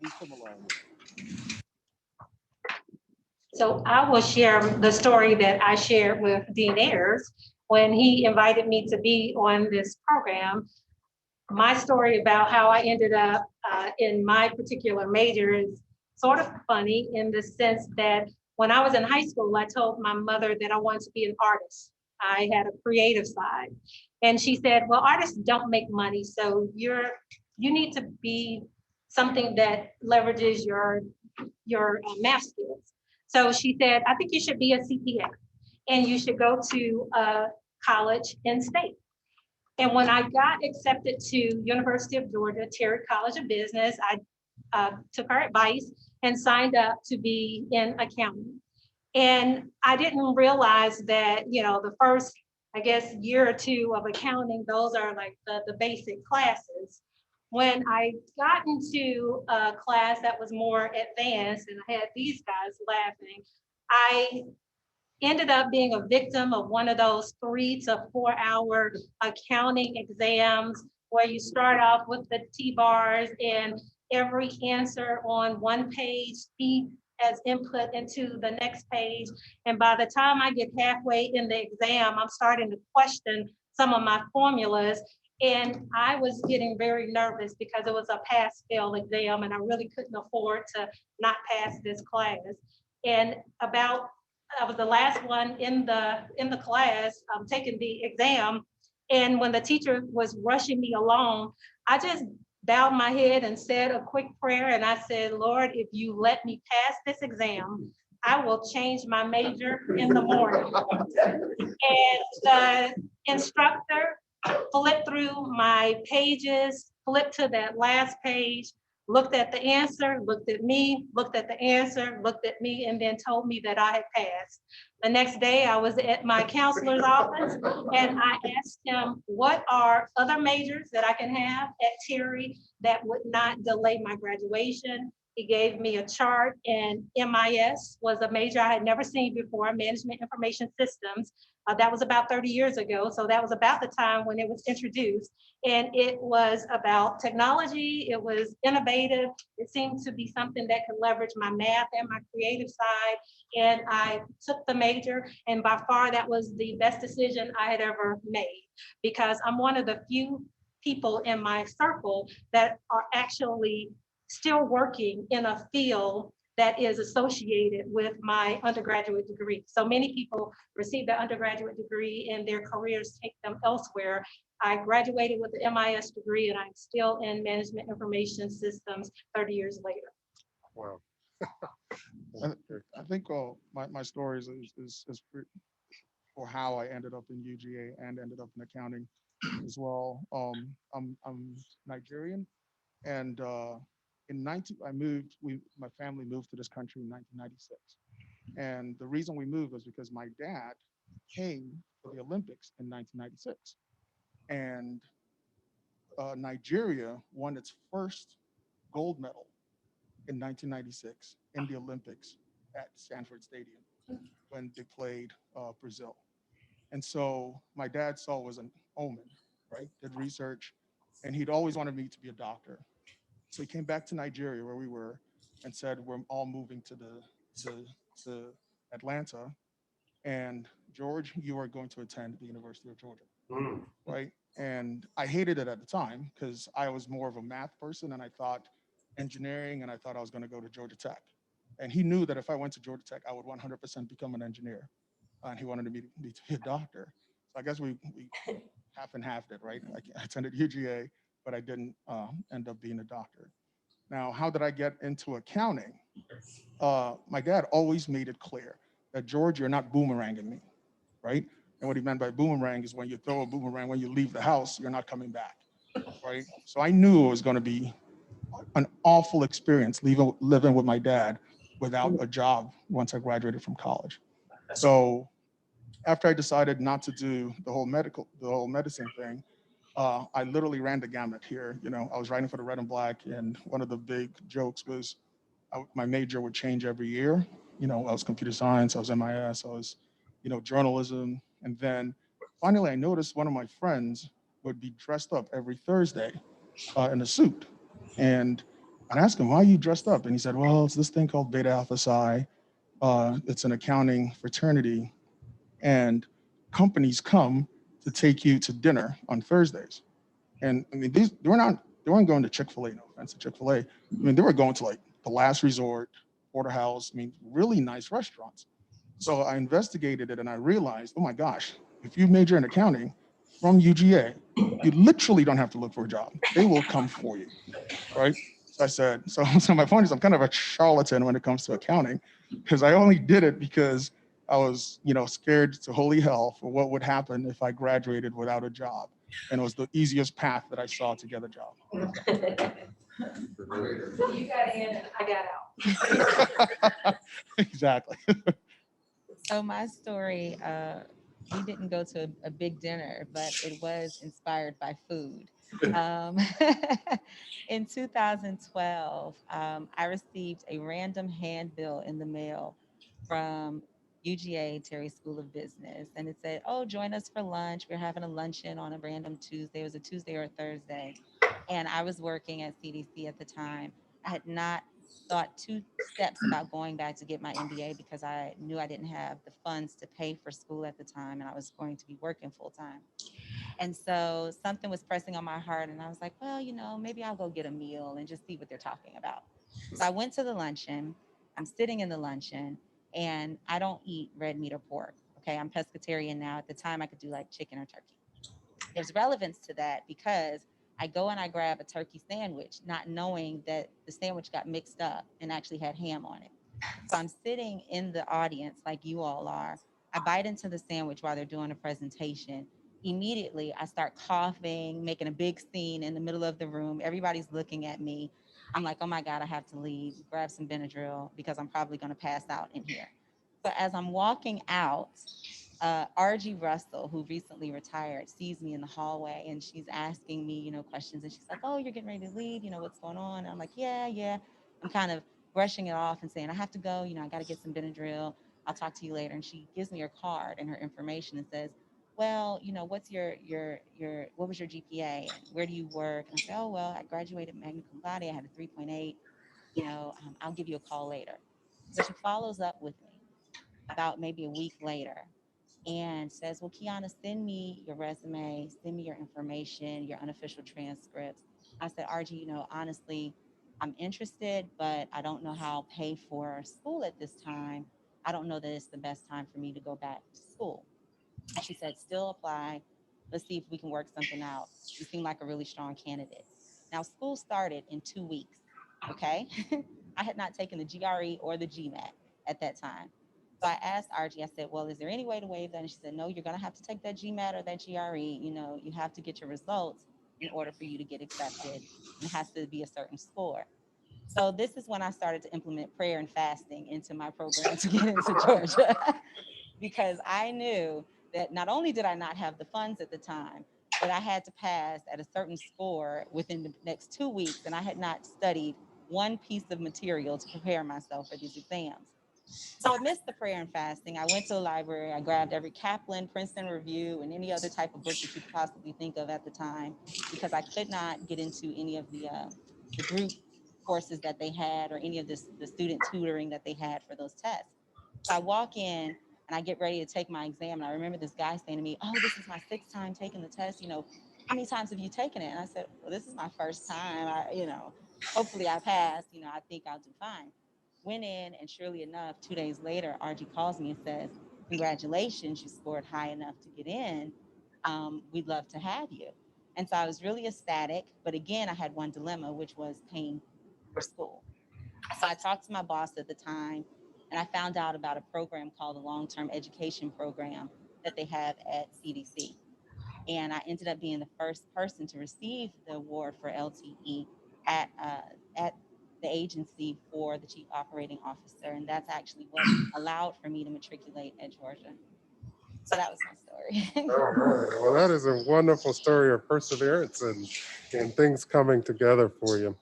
We've come a long way. So I will share the story that I shared with Dean Ayers when he invited me to be on this program. My story about how I ended up in my particular major is sort of funny in the sense that when I was in high school, I told my mother that I wanted to be an artist. I had a creative side. And she said, well, artists don't make money, so you need to be something that leverages your math skills. So she said, I think you should be a CPA and you should go to a college in state. And when I got accepted to University of Georgia, Terry College of Business, I took her advice and signed up to be in accounting. And I didn't realize that, the first, I guess, year or two of accounting, those are like the basic classes. When I got into a class that was more advanced and I had these guys laughing, I ended up being a victim of one of those 3 to 4 hour accounting exams where you start off with the T-bars and every answer on one page feed as input into the next page. And by the time I get halfway in the exam, I'm starting to question some of my formulas. And I was getting very nervous because it was a pass-fail exam and I really couldn't afford to not pass this class. And I was the last one in the class taking the exam. And when the teacher was rushing me along, I just bowed my head and said a quick prayer. And I said, Lord, if you let me pass this exam, I will change my major in the morning. And the instructor flipped through my pages, flipped to that last page, looked at the answer, looked at me, looked at the answer, looked at me, and then told me that I had passed. The next day, I was at my counselor's office and I asked him, what are other majors that I can have at Terry that would not delay my graduation? He gave me a chart, and MIS was a major I had never seen before, Management Information Systems. That was about 30 years ago. So that was about the time when it was introduced. And it was about technology. It was innovative. It seemed to be something that could leverage my math and my creative side. And I took the major, and by far that was the best decision I had ever made, because I'm one of the few people in my circle that are actually still working in a field that is associated with my undergraduate degree. So many people receive their undergraduate degree and their careers take them elsewhere. I graduated with the MIS degree and I'm still in management information systems 30 years later. Wow. I think my story is for how I ended up in UGA and ended up in accounting as well. I'm Nigerian, and my family moved to this country in 1996, And the reason we moved was because my dad came to the Olympics in 1996. And Nigeria won its first gold medal in 1996 in the Olympics at Sanford Stadium when they played Brazil. And so my dad saw it was an omen, right? Did research, and he'd always wanted me to be a doctor. So he came back to Nigeria where we were and said, we're all moving to, to Atlanta. And George, you are going to attend the University of Georgia, right? And I hated it at the time because I was more of a math person and I thought engineering and I thought I was going to go to Georgia Tech. And he knew that if I went to Georgia Tech, I would 100% become an engineer. And he wanted me to be a doctor. So I guess we half and half it, right? I attended UGA, but I didn't end up being a doctor. Now, how did I get into accounting? My dad always made it clear that, George, you're not boomeranging me, right? And what he meant by boomerang is when you throw a boomerang, when you leave the house, you're not coming back, right? So I knew it was going to be an awful experience living with my dad without a job once I graduated from college. So after I decided not to do the whole medicine thing, I literally ran the gamut here. You know, I was writing for the Red and Black, and one of the big jokes was my major would change every year. You know, I was computer science, I was MIS, I was, journalism. And then finally I noticed one of my friends would be dressed up every Thursday in a suit. And I asked him, why are you dressed up? And he said, well, it's this thing called Beta Alpha Psi. It's an accounting fraternity. And companies come to take you to dinner on Thursdays. And I mean, they weren't going to Chick-fil-A, no offense to Chick-fil-A. I mean, they were going to like the Last Resort, Porterhouse, I mean, really nice restaurants. So I investigated it and I realized, oh my gosh, if you major in accounting from UGA, you literally don't have to look for a job. They will come for you, right? So I said, so my point is I'm kind of a charlatan when it comes to accounting because I only did it because I was, scared to holy hell for what would happen if I graduated without a job. And it was the easiest path that I saw to get a job. So you got in and I got out. Exactly. So my story, we didn't go to a big dinner, but it was inspired by food. Um, in 2012, I received a random handbill in the mail from UGA Terry School of Business, and it said, "Oh, join us for lunch. We're having a luncheon on a random Tuesday. It was a Tuesday or a Thursday." And I was working at CDC at the time. I had not thought two steps about going back to get my MBA because I knew I didn't have the funds to pay for school at the time and I was going to be working full time. And so something was pressing on my heart and I was like, well, maybe I'll go get a meal and just see what they're talking about. So I went to the luncheon. I'm sitting in the luncheon and I don't eat red meat or pork. Okay, I'm pescatarian now. At the time, I could do like chicken or turkey. There's relevance to that because I go and I grab a turkey sandwich, not knowing that the sandwich got mixed up and actually had ham on it. So I'm sitting in the audience like you all are. I bite into the sandwich while they're doing a presentation. Immediately, I start coughing, making a big scene in the middle of the room. Everybody's looking at me. I'm like, oh my God, I have to leave, grab some Benadryl because I'm probably going to pass out in here. So as I'm walking out, RG Russell, who recently retired, sees me in the hallway and she's asking me, questions. And she's like, oh, you're getting ready to leave. What's going on? And I'm like, yeah. I'm kind of brushing it off and saying, I have to go. I got to get some Benadryl. I'll talk to you later. And she gives me her card and her information and says, well, what's what was your GPA? And where do you work? And I say, oh, well, I graduated magna cum laude. I had a 3.8. I'll give you a call later. So she follows up with me about maybe a week later and says, well, Kiana, send me your resume, send me your information, your unofficial transcripts. I said, RG, honestly, I'm interested, but I don't know how I'll pay for school at this time. I don't know that it's the best time for me to go back to school. And she said, still apply. Let's see if we can work something out. You seem like a really strong candidate. Now, school started in 2 weeks, okay? I had not taken the GRE or the GMAT at that time. So I asked RG, I said, well, is there any way to waive that? And she said, no, you're going to have to take that GMAT or that GRE. You have to get your results in order for you to get accepted. And it has to be a certain score. So this is when I started to implement prayer and fasting into my program to get into Georgia, because I knew that not only did I not have the funds at the time, but I had to pass at a certain score within the next 2 weeks, and I had not studied one piece of material to prepare myself for these exams. So I missed the prayer and fasting. I went to the library. I grabbed every Kaplan, Princeton Review, and any other type of book that you could possibly think of at the time, because I could not get into any of the group courses that they had or any of the student tutoring that they had for those tests. So I walk in and I get ready to take my exam. And I remember this guy saying to me, "Oh, this is my 6th time taking the test. How many times have you taken it?" And I said, "Well, this is my 1st time. Hopefully I passed. I think I'll do fine." Went in, and surely enough, 2 days later, RG calls me and says, "Congratulations, you scored high enough to get in. We'd love to have you." And so I was really ecstatic. But again, I had one dilemma, which was paying for school. So I talked to my boss at the time, and I found out about a program called the Long-Term Education Program that they have at CDC. And I ended up being the first person to receive the award for LTE at the agency for the chief operating officer. And that's actually what allowed for me to matriculate at Georgia. So that was my story. All right. Well, that is a wonderful story of perseverance and things coming together for you.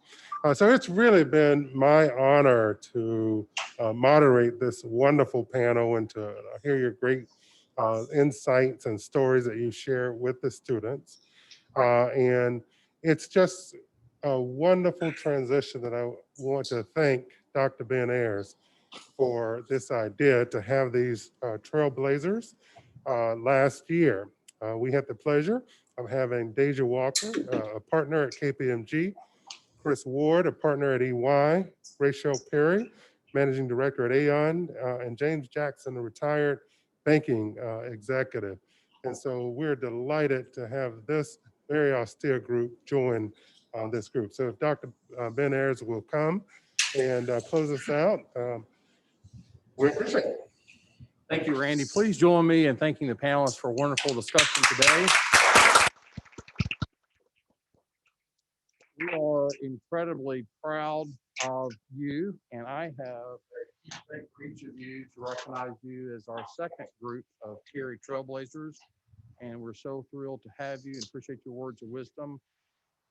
So it's really been my honor to moderate this wonderful panel and to hear your great insights and stories that you share with the students. And it's just a wonderful transition that I want to thank Dr. Ben Ayers for this idea to have these trailblazers. Last year, we had the pleasure of having Deja Walker, a partner at KPMG, Chris Ward, a partner at EY, Rachel Perry, managing director at Aon, and James Jackson, a retired banking executive. And so we're delighted to have this very austere group join this group. So if Dr. Ben Ayers will come and close us out, we appreciate it. Thank you, Randy. Please join me in thanking the panelists for a wonderful discussion today. We are incredibly proud of you, and I have thanked each of you to recognize you as our second group of Terry Trailblazers, and we're so thrilled to have you and appreciate your words of wisdom.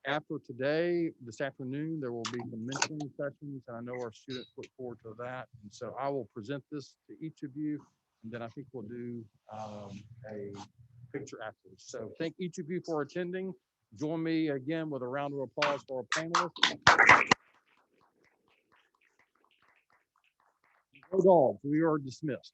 After today, this afternoon, there will be some mentoring sessions, and I know our students look forward to that. And so I will present this to each of you, and then I think we'll do a picture afterwards. So thank each of you for attending. Join me again with a round of applause for our panelists. Go Dogs, we are dismissed.